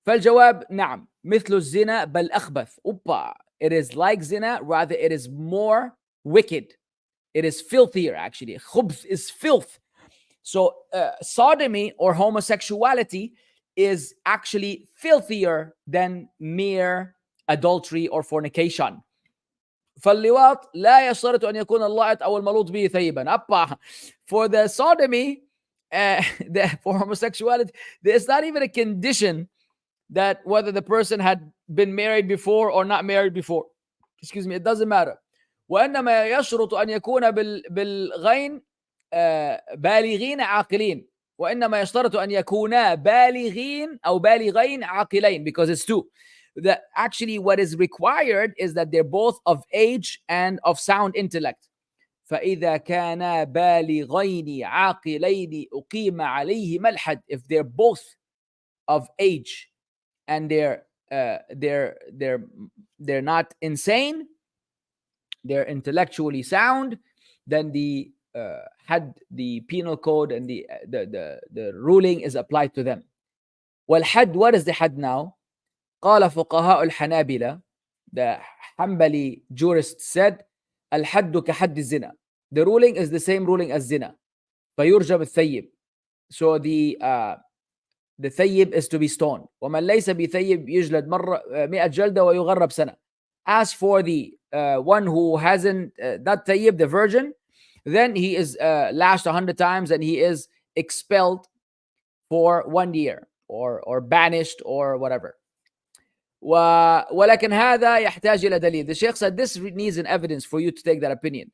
فالجواب نعم مثل الزنا بل أخبث. It is like zina, rather it is more wicked. It is filthier actually. خبث is filth. So sodomy or homosexuality is actually filthier than mere adultery or fornication. فاللواط لا يشترط أن يكون اللائط أو الملوط به ثيبا. For the sodomy, for homosexuality, there's not even a condition that whether the person had been married before or not married before. Excuse me, it doesn't matter. وإنما يشرط أن يكون بالغين بالغين عاقلين. وإنما يشترط أن يكونا بالغين أو بالغين عاقلين, because it's two. That actually what is required is that they're both of age and of sound intellect. فإذا كانا بالغين عاقلين أقيم عليهما الحد. If they're both of age and they're not insane, they're intellectually sound, then the the penal code and the ruling is applied to them. والحد, what is the حد now? قال فقهاء الحنابلة, the Hanbali jurists said, الحد كحد الزنا. The ruling is the same ruling as zina. فيرجم الثيب. So the ثيب is to be stoned. ومن ليس بثيب يجلد 100 جلدة ويغرب سنة. As for the one who hasn't that ثيب, the virgin, then he is lashed 100 times and he is expelled for 1 year or banished or whatever. ولكن هذا يحتاج إلى دليل. The Sheikh said this needs an evidence for you to take that opinion.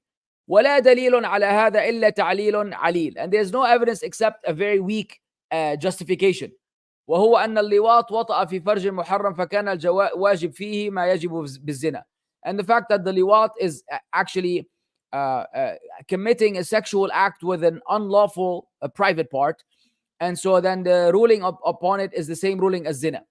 ولا دليل على هذا إلا تعليل عليل. And there's no evidence except a very weak justification. وهو أن اللواط وطأ في فرج محرم فكان الواجب فيه ما يجب بالزنا. And the fact that the liwat is actually committing a sexual act with an unlawful private part, and so then the ruling upon it is the same ruling as zina.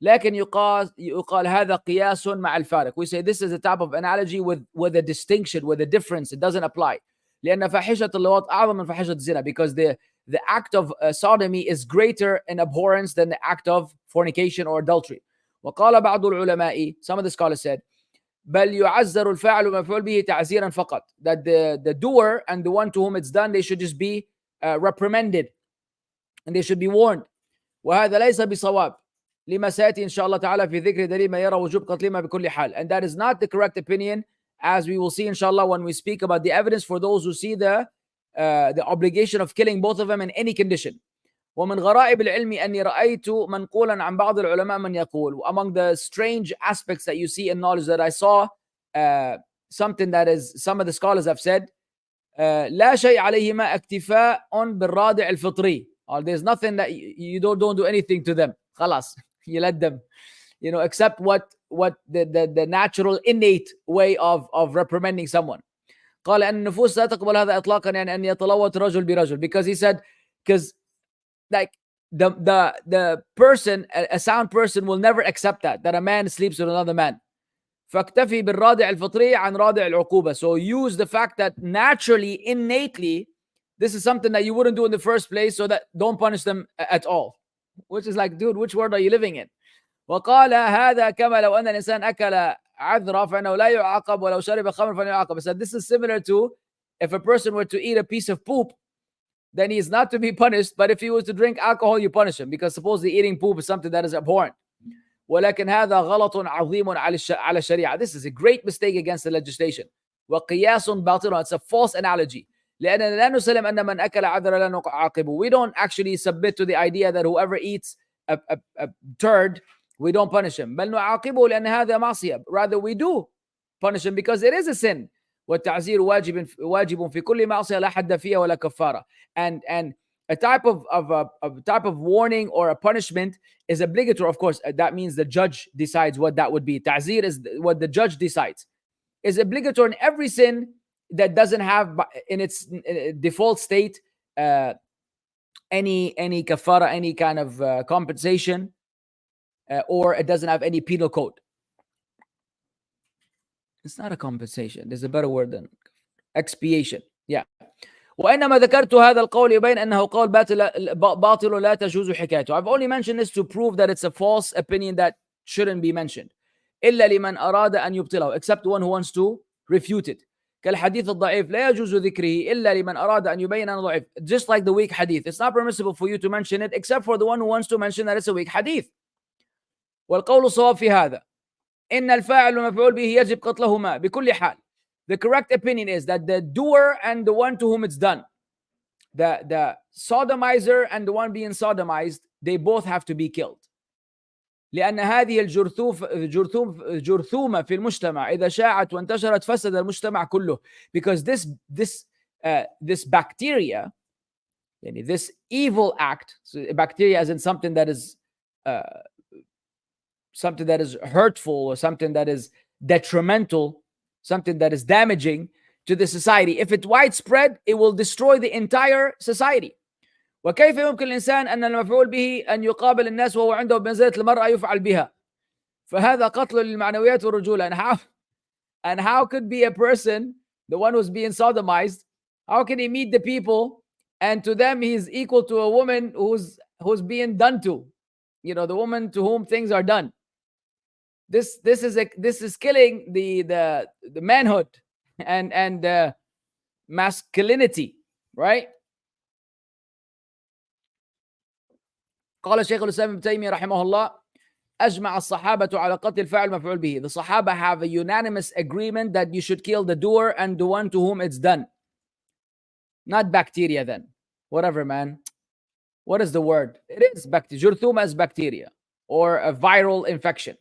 لكن يقال هذا قياس مع الفارق. We say this is a type of analogy with a distinction, with a difference. It doesn't apply. لأن فاحشة اللواط أعظم من فاحشة الزنا, because the act of sodomy is greater in abhorrence than the act of fornication or adultery. وقال بعض العلماء, some of the scholars said, بل يعزر الفاعل ومفعول به تعزيرا فقط. That the doer and the one to whom it's done, they should just be reprimanded and they should be warned. وهذا ليس بصواب لما سيأتي إن شاء الله تعالى في ذكر دليل ما يرى وجوب قتلهما بكل حال. And that is not the correct opinion, as we will see inshallah when we speak about the evidence for those who see the obligation of killing both of them in any condition. ومن غرائب العلم أني رأيت منقولا عن بعض العلماء من يقول, among the strange aspects that you see in knowledge that I saw, something that is, some of the scholars have said, لا شيء عليهما اكتفاء بالرادع الفطري. There's nothing that you don't do anything to them. خلاص, you let them, accept what the natural innate way of reprimanding someone. قال أن النفوس لا تقبل هذا إطلاقا, يعني أن يتلوط رجل برجل, because he said, because like the person, a sound person will never accept that a man sleeps with another man. فاكتفي بالرادع الفطري عن رادع العقوبة. So use the fact that naturally, innately, this is something that you wouldn't do in the first place, so that don't punish them at all. Which is like, dude, which world are you living in? وقال هذا كما لو أن الإنسان أكل عذرة فإنه لا يعاقب ولو شرب خمر فإنه يعاقب. So this is similar to if a person were to eat a piece of poop, then he is not to be punished, but if he was to drink alcohol, you punish him, because supposedly eating poop is something that is abhorrent. ولكن هذا غلط عظيم على الشريعة. This is a great mistake against the legislation. وقياس باطل. It's a false analogy. لأننا لا نسلم أن من أكل عذرة لا نعاقبه. We don't actually submit to the idea that whoever eats a turd, we don't punish him. بل نعاقبه لأن هذا معصية. Rather, we do punish him because it is a sin. والتعزير واجب في كل معصية لا حد فيها ولا كفارة. And a type of warning or a punishment is obligatory, of course. That means the judge decides what that would be. Ta'zir is what the judge decides. Is obligatory in every sin that doesn't have in its default state any kafara, any kind of compensation, or it doesn't have any penal code. It's not a compensation. There's a better word than expiation. Yeah. وإنما ذكرت هذا القول يبين أنه قول باطل لا تجوز حكايته. I've only mentioned this to prove that it's a false opinion that shouldn't be mentioned. إلا لمن أراد أن يبطله, except one who wants to refute it. كالحديث الضعيف لا يجوز ذكره إلا لمن أراد أن يبين أنه ضعيف. Just like the weak hadith, it's not permissible for you to mention it except for the one who wants to mention that it's a weak hadith. والقول الصواب في هذا إن الفاعل والمفعول به يجب قتلهما بكل حال. The correct opinion is that the doer and the one to whom it's done, the sodomizer and the one being sodomized, they both have to be killed. لأن هذه الجرثومة في المجتمع إذا شاعت وانتشرت فسد المجتمع كله. Because this bacteria, this evil act, so bacteria as in something that is hurtful or something that is detrimental, something that is damaging to the society. If it's widespread, it will destroy the entire society. وكيف يمكن الإنسان أن المفعول به أن يقابل الناس وهو عنده بمنزلة المرأة يفعل بها؟ فهذا قتل للمعنويات والرجولة. And how could be a person, the one who's being sodomized, how can he meet the people and to them he's equal to a woman who's being done to, the woman to whom things are done? This is killing the manhood and masculinity, right? قال الشيخ الإسلام ابن تيمية رحمه الله أجمع الصحابة على قتل الفاعل مفعول به. The Sahaba have a unanimous agreement that you should kill the doer and the one to whom it's done. Not bacteria then. Whatever, man. What is the word? It is bacteria. Jurthuma is bacteria or a viral infection.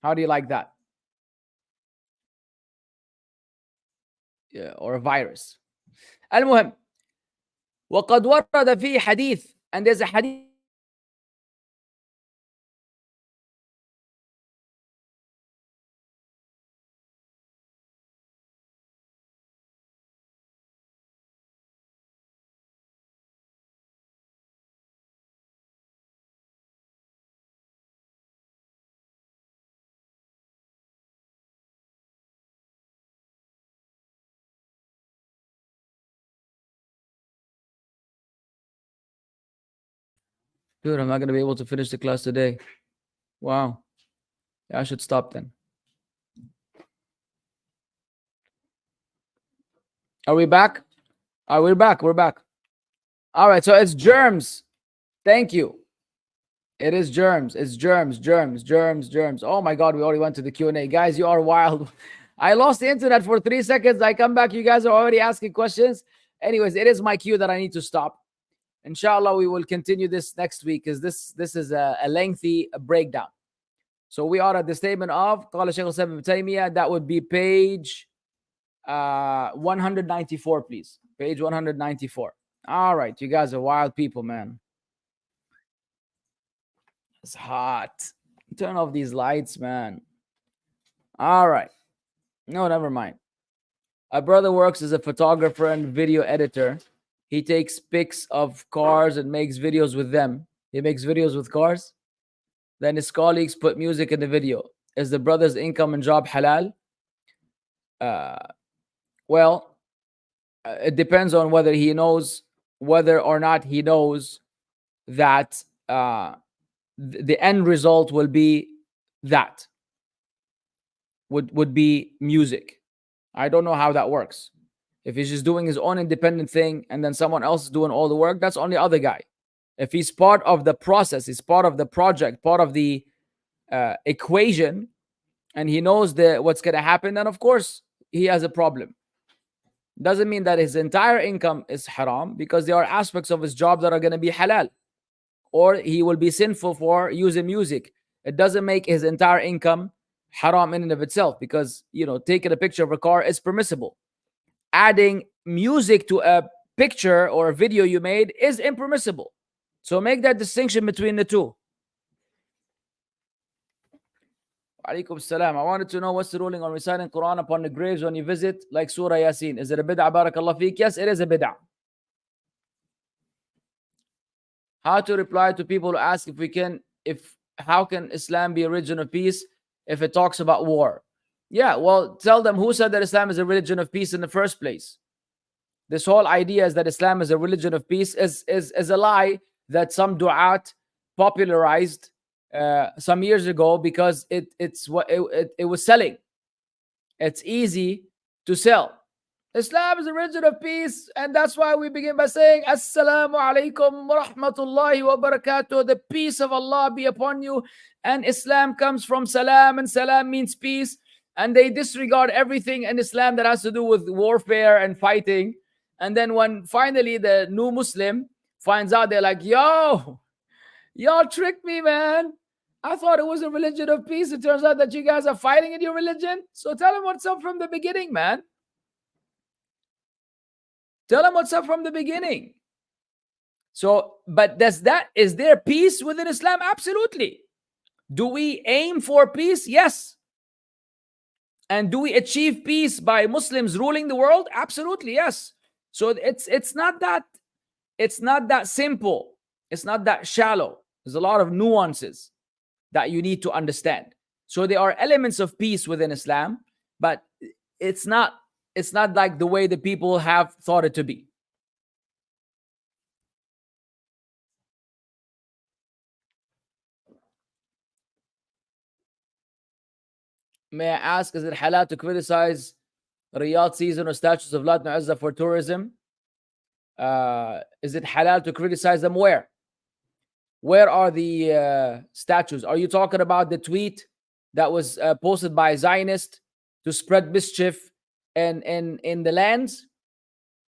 How do you like that? Yeah, or a virus. المهم وقد ورد فيه حديث, and there's a hadith Dude, I'm not going to be able to finish the class today. Wow. Yeah, I should stop then. Are we back? We're back. We're back. All right. So it's germs. Thank you. It is germs. It's germs. Oh my God. We already went to the Q&A. Guys, you are wild. I lost the internet for 3 seconds. I come back. You guys are already asking questions. Anyways, it is my cue that I need to stop. Inshallah, we will continue this next week because this is a lengthy breakdown. So we are at the statement of قال شيخ الإسلام ابن تيمية. That would be page 194, please. Page 194. All right, you guys are wild people, man. It's hot. Turn off these lights, man. All right. No, never mind. A brother works as a photographer and video editor. He takes pics of cars and makes videos with them. He makes videos with cars. Then his colleagues put music in the video. Is the brother's income and job halal? Well, it depends on whether he knows, whether or not he knows that the end result will be that would be music. I don't know how that works. If he's just doing his own independent thing and then someone else is doing all the work, that's on the other guy. If he's part of the process, he's part of the project, part of the equation, and he knows what's going to happen, then of course he has a problem. Doesn't mean that his entire income is haram, because there are aspects of his job that are going to be halal, or he will be sinful for using music. It doesn't make his entire income haram in and of itself, because taking a picture of a car is permissible. Adding music to a picture or a video you made is impermissible. So make that distinction between the two. Alaikum salam. I wanted to know what's the ruling on reciting Quran upon the graves when you visit, like Surah Yasin. Is it a bid'ah? Barakallah feek. Yes, it is a bid'ah. How to reply to people who ask how can Islam be a religion of peace if it talks about war? Yeah, well, tell them, who said that Islam is a religion of peace in the first place? This whole idea is that Islam is a religion of peace is a lie that some du'at popularized some years ago because it was selling. It's easy to sell. Islam is a religion of peace, and that's why we begin by saying Assalamu alaikum wa rahmatullahi wa barakatuh. The peace of Allah be upon you. And Islam comes from salam, and salam means peace. And they disregard everything in Islam that has to do with warfare and fighting. And then when finally the new Muslim finds out, they're like, yo, y'all tricked me, man. I thought it was a religion of peace. It turns out that you guys are fighting in your religion. So tell them what's up from the beginning, man. Tell them what's up from the beginning. So, but is there peace within Islam? Absolutely. Do we aim for peace? Yes. And do we achieve peace by Muslims ruling the world? Absolutely, yes. So it's not that simple. It's not that shallow. There's a lot of nuances that you need to understand. So there are elements of peace within Islam, but it's not like the way the people have thought it to be. May I ask, is it halal to criticize Riyadh season or statues of Lat Mu'azzah for tourism? Is it halal to criticize them? Where are the statues? Are you talking about the tweet that was posted by a Zionist to spread mischief in the lands?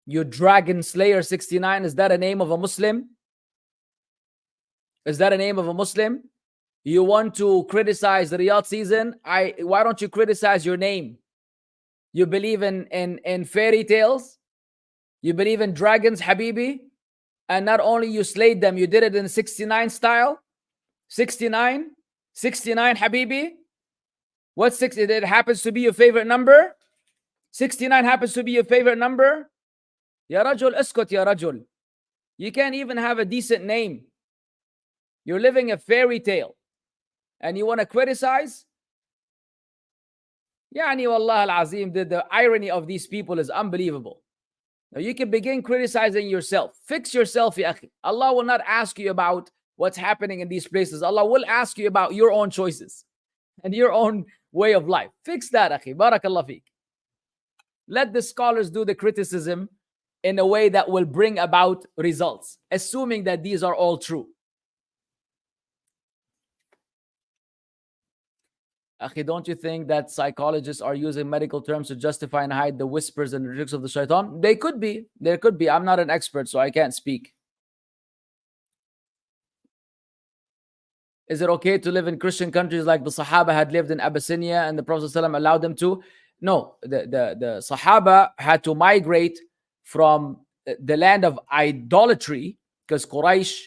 You Dragon Slayer 69, is that a name of a Muslim? Is that a name of a Muslim? You want to criticize the Riyadh season? Why don't you criticize your name? You believe in fairy tales? You believe in dragons, Habibi? And not only you slayed them, you did it in 69 style? 69? 69, Habibi? What's 60? It happens to be your favorite number? 69 happens to be your favorite number? Ya Rajul, iskut ya Rajul. You can't even have a decent name. You're living a fairy tale. And you want to criticize? Yani wallah al-azim, the irony of these people is unbelievable. Now you can begin criticizing yourself. Fix yourself, ya akhi. Allah will not ask you about what's happening in these places. Allah will ask you about your own choices and your own way of life. Fix that, akhi. Barakallah feek. Let the scholars do the criticism in a way that will bring about results, assuming that these are all true. Akhi, don't you think that psychologists are using medical terms to justify and hide the whispers and the tricks of the shaitan? They could be. There could be. I'm not an expert, so I can't speak. Is it okay to live in Christian countries like the Sahaba had lived in Abyssinia and the Prophet ﷺ allowed them to? No, the Sahaba had to migrate from the land of idolatry, because Quraysh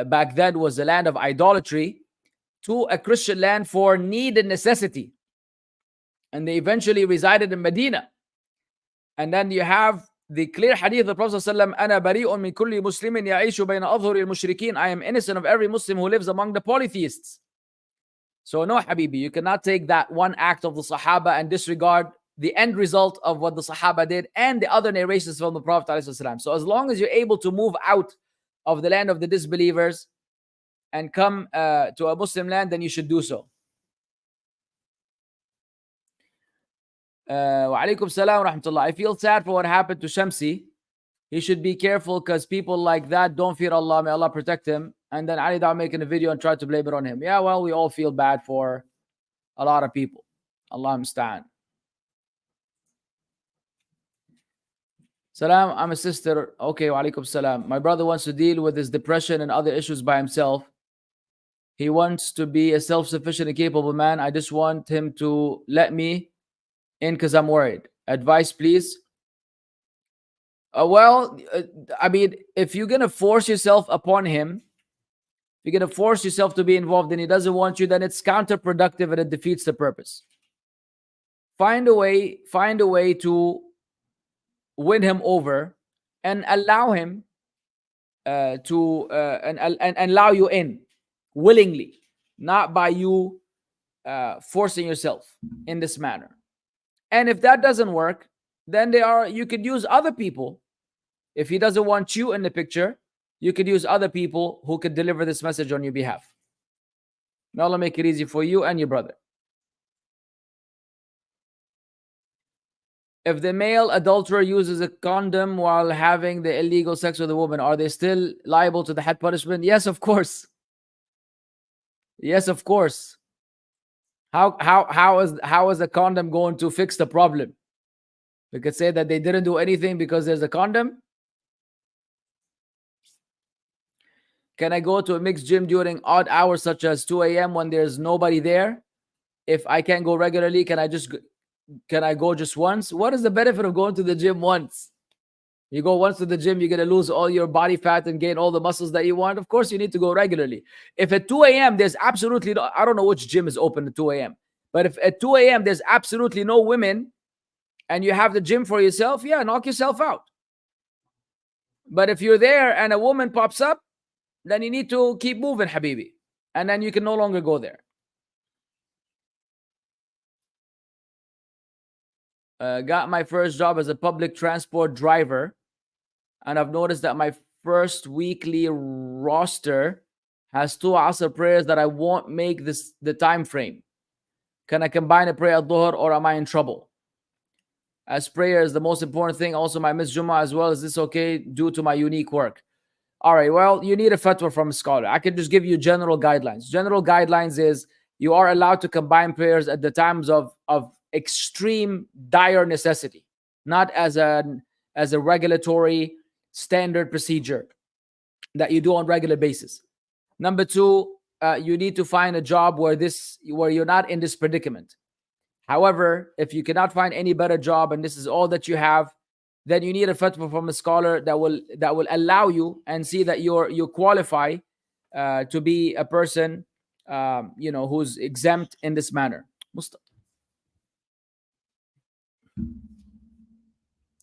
back then was the land of idolatry, to a Christian land for need and necessity. And they eventually resided in Medina. And then you have the clear hadith of the Prophet ﷺ, أَنَا بَرِيءٌ مِنْ كُلِّ مُسْلِمٍ يَعِيشُ بَيْنَ أَظْهُرِ الْمُشْرِكِينَ. I am innocent of every Muslim who lives among the polytheists. So no, Habibi, you cannot take that one act of the Sahaba and disregard the end result of what the Sahaba did and the other narrations from the Prophet ﷺ. So as long as you're able to move out of the land of the disbelievers and come to a Muslim land, then you should do so. Wa alaikum salam wa rahmatullah. I feel sad for what happened to Shamsi. He should be careful because people like that don't fear Allah. May Allah protect him. And then Ali Dawah making a video and try to blame it on him. Yeah, well, we all feel bad for a lot of people. Allah musta'an. Salam, I'm a sister. Okay, wa alaikum salam. My brother wants to deal with his depression and other issues by himself. He wants to be a self-sufficient and capable man. I just want him to let me in because I'm worried. Advice, please. I mean, if you're going to force yourself upon him, if you're going to force yourself to be involved and he doesn't want you, then it's counterproductive and it defeats the purpose. Find a way to win him over and allow him to allow you in willingly, not by you forcing yourself in this manner. And if that doesn't work, then you could use other people. If he doesn't want you in the picture, you could use other people who could deliver this message on your behalf. May Allah make it easy for you and your brother. If the male adulterer uses a condom while having the illegal sex with a woman, are they still liable to the had punishment? Yes, of course. Yes, of course. How is a condom going to fix the problem? We could say that they didn't do anything because there's a condom. Can I go to a mixed gym during odd hours such as 2 a.m. when there's nobody there? If I can't go regularly, can I go just once? What is the benefit of going to the gym once? You go once to the gym, you're going to lose all your body fat and gain all the muscles that you want. Of course, you need to go regularly. If at 2 a.m. there's absolutely no, I don't know which gym is open at 2 a.m. But if at 2 a.m. there's absolutely no women and you have the gym for yourself, yeah, knock yourself out. But if you're there and a woman pops up, then you need to keep moving, Habibi. And then you can no longer go there. Got my first job as a public transport driver. And I've noticed that my first weekly roster has 2 Asr prayers that I won't make the time frame. Can I combine a prayer at Dhuhr or am I in trouble? As prayer is the most important thing. Also, my Miss Jummah as well. Is this okay due to my unique work? All right, well, you need a fatwa from a scholar. I can just give you general guidelines. General guidelines is you are allowed to combine prayers at the times of extreme dire necessity, not as a regulatory standard procedure that you do on regular basis. Number 2, you need to find a job where you're not in this predicament. However, if you cannot find any better job and this is all that you have, then you need a fatwa from a scholar that will allow you and see that you qualify to be a person who's exempt in this manner.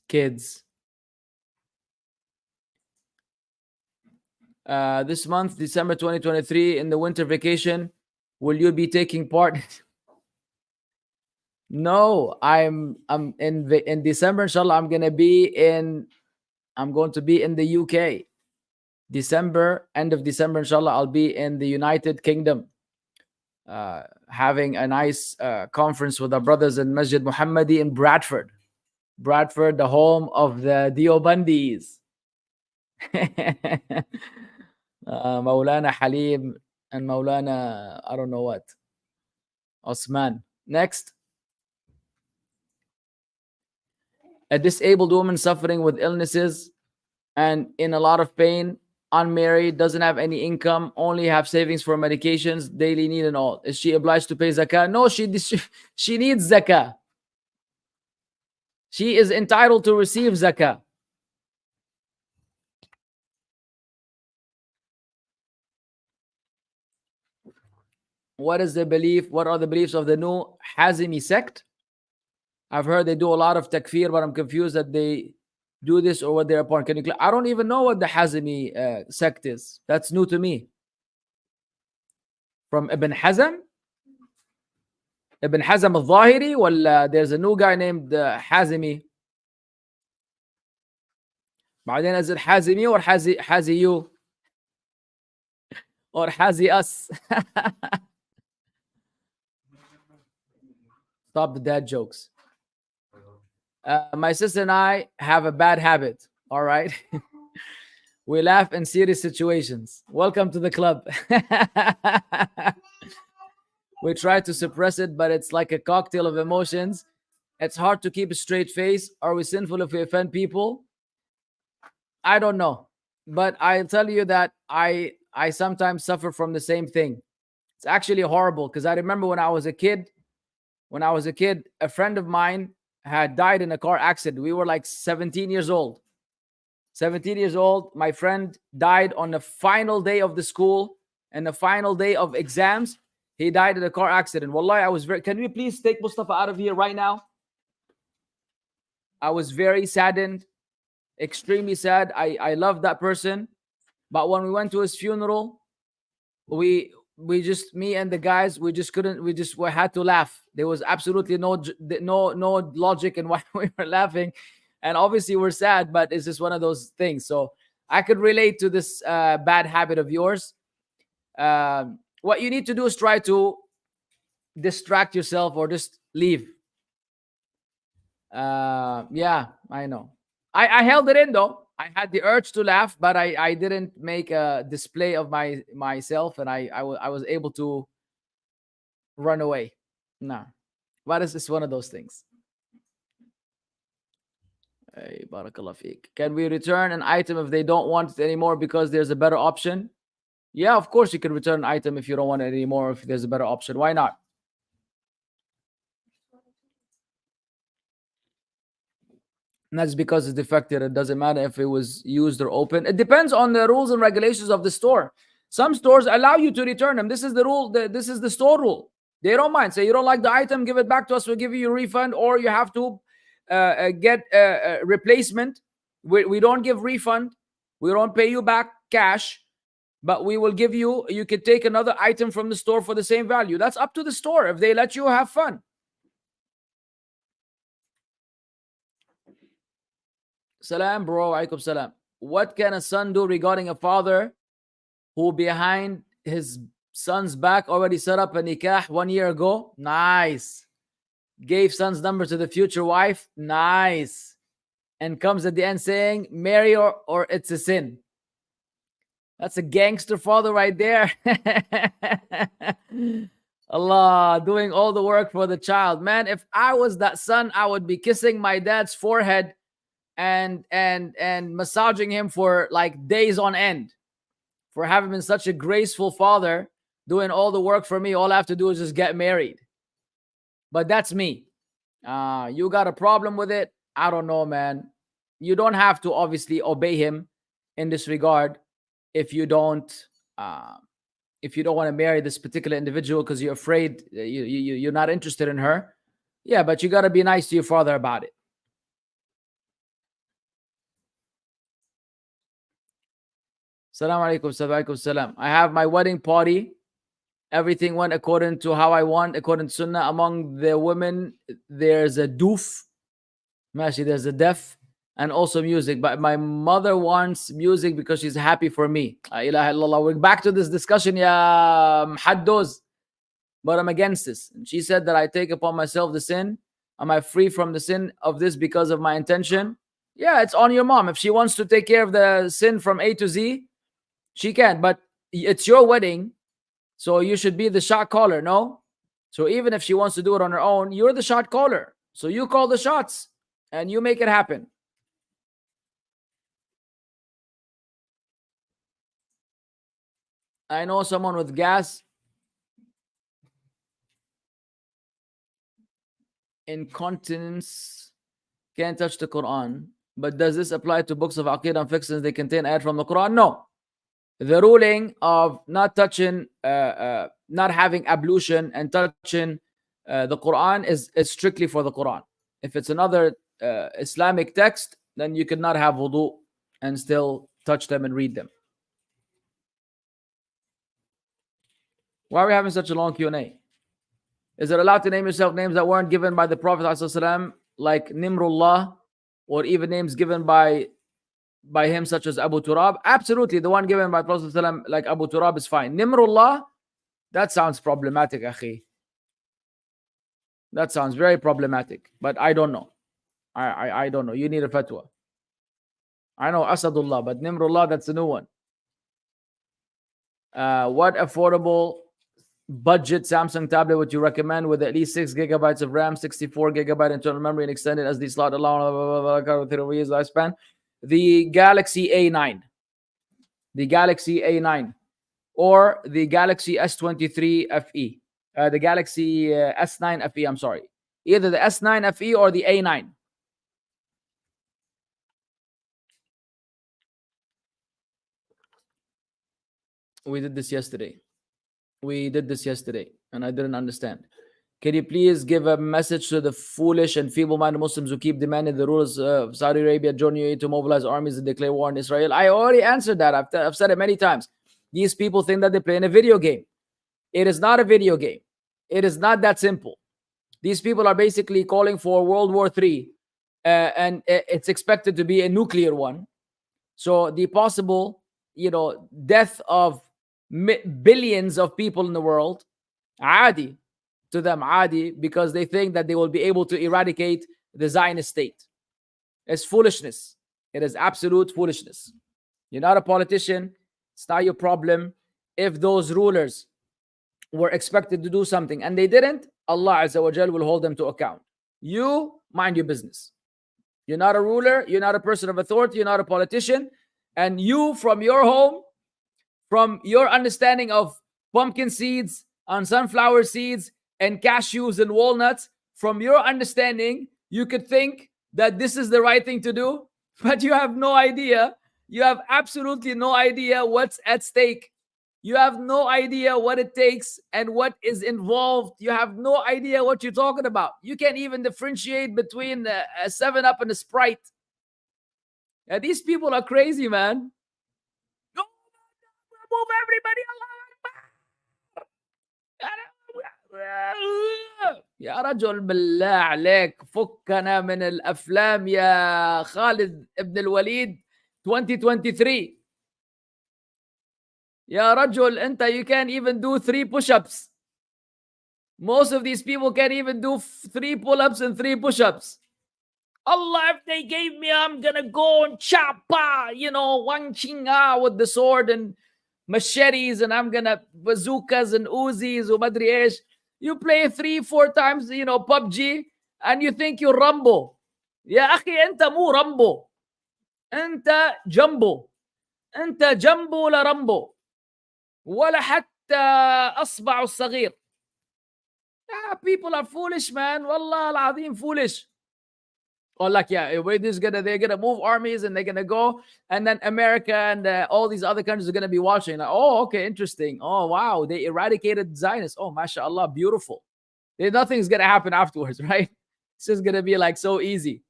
Kids. This month, December 2023, in the winter vacation, will you be taking part? No, I'm in December, inshallah. I'm going to be in the UK. End of December, inshallah, I'll be in the United Kingdom, having a nice conference with our brothers in Masjid Muhammadi in Bradford, the home of the Deobandis. Maulana Halim and Maulana, I don't know what, Osman. Next. A disabled woman suffering with illnesses and in a lot of pain unmarried, doesn't have any income, only have savings for medications, daily need and all. Is she obliged to pay zakah? No, she needs zakah. She is entitled to receive zakah. What is the belief? What are the beliefs of the new Hazimi sect? I've heard they do a lot of takfir, but I'm confused that they do this or what they're upon. Can you? I don't even know what the Hazmi sect is. That's new to me. From Ibn Hazm? Ibn Hazm al-Zahiri? Well, there's a new guy named Hazimi. بعدين is it Hazimi or Hazi you? Or Hazi us? Stop the dad jokes. My sister and I have a bad habit. All right. We laugh in serious situations. Welcome to the club. We try to suppress it, but it's like a cocktail of emotions. It's hard to keep a straight face. Are we sinful if we offend people? I don't know. But I'll tell you that I sometimes suffer from the same thing. It's actually horrible because I remember when I was a kid, a friend of mine had died in a car accident. We were like 17 years old. 17 years old. My friend died on the final day of the school and the final day of exams. He died in a car accident. Wallahi, I was very. Can we please take Mustafa out of here right now? I was very saddened, extremely sad. I love that person. But when we went to his funeral, we just, me and the guys, we had to laugh. There was absolutely no logic in why we were laughing, and obviously we're sad, but it's just one of those things. So I could relate to this bad habit of yours. What you need to do is try to distract yourself or just leave. Yeah, I know. I held it in though. I had the urge to laugh, but I didn't make a display of myself, and I was able to run away. No, but it's just one of those things. Hey, barakallah feek. Can we return an item if they don't want it anymore because there's a better option? Yeah, of course you can return an item if you don't want it anymore, if there's a better option. Why not? And that's because it's defective. It doesn't matter if it was used or open. It depends on the rules and regulations of the store. Some stores allow you to return them. This is the rule. This is the store rule. They don't mind. Say you don't like the item, give it back to us. We'll give you a refund, or you have to get a replacement. We don't give refund. We don't pay you back cash, but we will give you. You can take another item from the store for the same value. That's up to the store if they let you have fun. Salam, bro. Alaikum salam. What can a son do regarding a father who behind his son's back already set up a nikah 1 year ago? Nice. Gave son's number to the future wife? Nice. And comes at the end saying, marry or it's a sin. That's a gangster father right there. Allah, doing all the work for the child. Man, if I was that son, I would be kissing my dad's forehead and massaging him for like days on end for having been such a graceful father, doing all the work for me. All I have to do is just get married. But that's me. You got a problem with it? I don't know, man. You don't have to obviously obey him in this regard if you don't want to marry this particular individual because you're afraid you're not interested in her. Yeah, but you got to be nice to your father about it. Salam alaikum, salam. I have my wedding party. Everything went according to how I want, according to Sunnah. Among the women, there's a doof. Mashi, there's a deaf, and also music. But my mother wants music because she's happy for me. La ilaha illallah. We're back to this discussion, ya Haddoz. But I'm against this. And she said that I take upon myself the sin. Am I free from the sin of this because of my intention? Yeah, it's on your mom. If she wants to take care of the sin from A to Z, she can, but it's your wedding, so you should be the shot caller, no? So even if she wants to do it on her own, you're the shot caller. So you call the shots and you make it happen. I know someone with gas incontinence can't touch the Quran. But does this apply to books of Aqidah and fiqh since they contain ayat from the Quran? No. The ruling of not touching, not having ablution and touching the Quran is strictly for the Quran. If it's another Islamic text, then you cannot have wudu and still touch them and read them. Why are we having such a long Q&A? Is it allowed to name yourself names that weren't given by the Prophet ﷺ, like Nimrullah, or even names given by him, such as Abu Turab? Absolutely, the one given by Prophet ﷺ, like Abu Turab, is fine. Nimrullah, that sounds problematic, akhi. That sounds very problematic, but I don't know. I don't know. You need a fatwa. I know Asadullah, but Nimrullah, that's a new one. What affordable budget Samsung tablet would you recommend with at least 6 gigabytes of RAM, 64 gigabyte internal memory, and extended SD slot allowing 3 years lifespan? The Galaxy A9. The Galaxy A9. Or the Galaxy S23 FE. The Galaxy S9 FE, I'm sorry. Either the S9 FE or the A9. We did this yesterday. And I didn't understand. Can you please give a message to the foolish and feeble-minded Muslims who keep demanding the rulers of Saudi Arabia join UAE to mobilize armies and declare war on Israel? I already answered that. I've said it many times. These people think that they're playing a video game. It is not a video game. It is not that simple. These people are basically calling for World War III, and it's expected to be a nuclear one. So the possible, death of billions of people in the world, adi, to them, adi, because they think that they will be able to eradicate the Zionist state. It's foolishness. It is absolute foolishness. You're not a politician. It's not your problem. If those rulers were expected to do something and they didn't, Allah Azza wa Jal will hold them to account. You mind your business. You're not a ruler. You're not a person of authority. You're not a politician. And you, from your home, from your understanding of pumpkin seeds and sunflower seeds and cashews and walnuts, from your understanding, you could think that this is the right thing to do, but you have no idea. You have absolutely no idea what's at stake. You have no idea what it takes and what is involved. You have no idea what you're talking about. You can't even differentiate between a 7-Up and a Sprite. These people are crazy, man. Move everybody along. يا رجل بالله عليك فكنا من الافلام يا خالد ابن الوليد 2023. يا رجل انت, you can't even do 3 push-ups. Most of these people can't even do 3 pull-ups and 3 push-ups. Allah, if they gave me, I'm gonna go and chop, Wang Qinga with the sword and machetes, and I'm gonna bazookas and Uzis or madri esh. You play 3-4 times, PUBG, and you think you're Rambo. يا أخي أنت مو رامبو. أنت جنبو. أنت جنبو لرامبو. ولا حتى أصبع الصغير. People are foolish, man. والله العظيم foolish. Or like, they're gonna move armies and they're gonna go, and then America and all these other countries are gonna be watching. Like, oh, okay, interesting. Oh, wow, they eradicated Zionists. Oh, mashallah, beautiful. Nothing's gonna happen afterwards, right? It's just gonna be like so easy,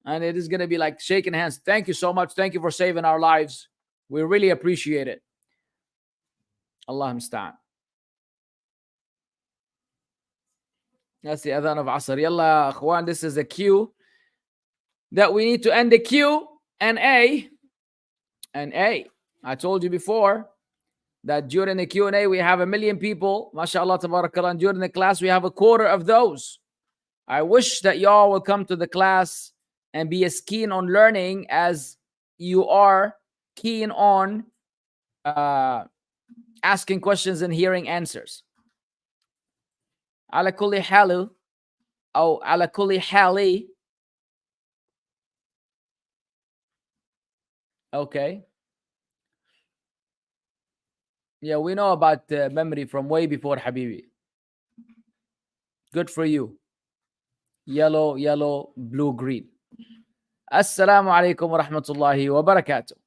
and it is gonna be like shaking hands. Thank you so much. Thank you for saving our lives. We really appreciate it. Allah musta'an. That's the adhan of Asr. Yalla, akhwan, this is a cue that we need to end the Q and A. I told you before that during the Q&A we have 1 million people, mashallah, tabarakallah, and during the class we have 1/4 of those. I wish that y'all will come to the class and be as keen on learning as you are keen on asking questions and hearing answers. Ala kulli halu, or ala kulli hali. Okay. Yeah, we know about memory from way before, Habibi. Good for you. Yellow, blue, green. Assalamu alaikum wa rahmatullahi wa barakatuh.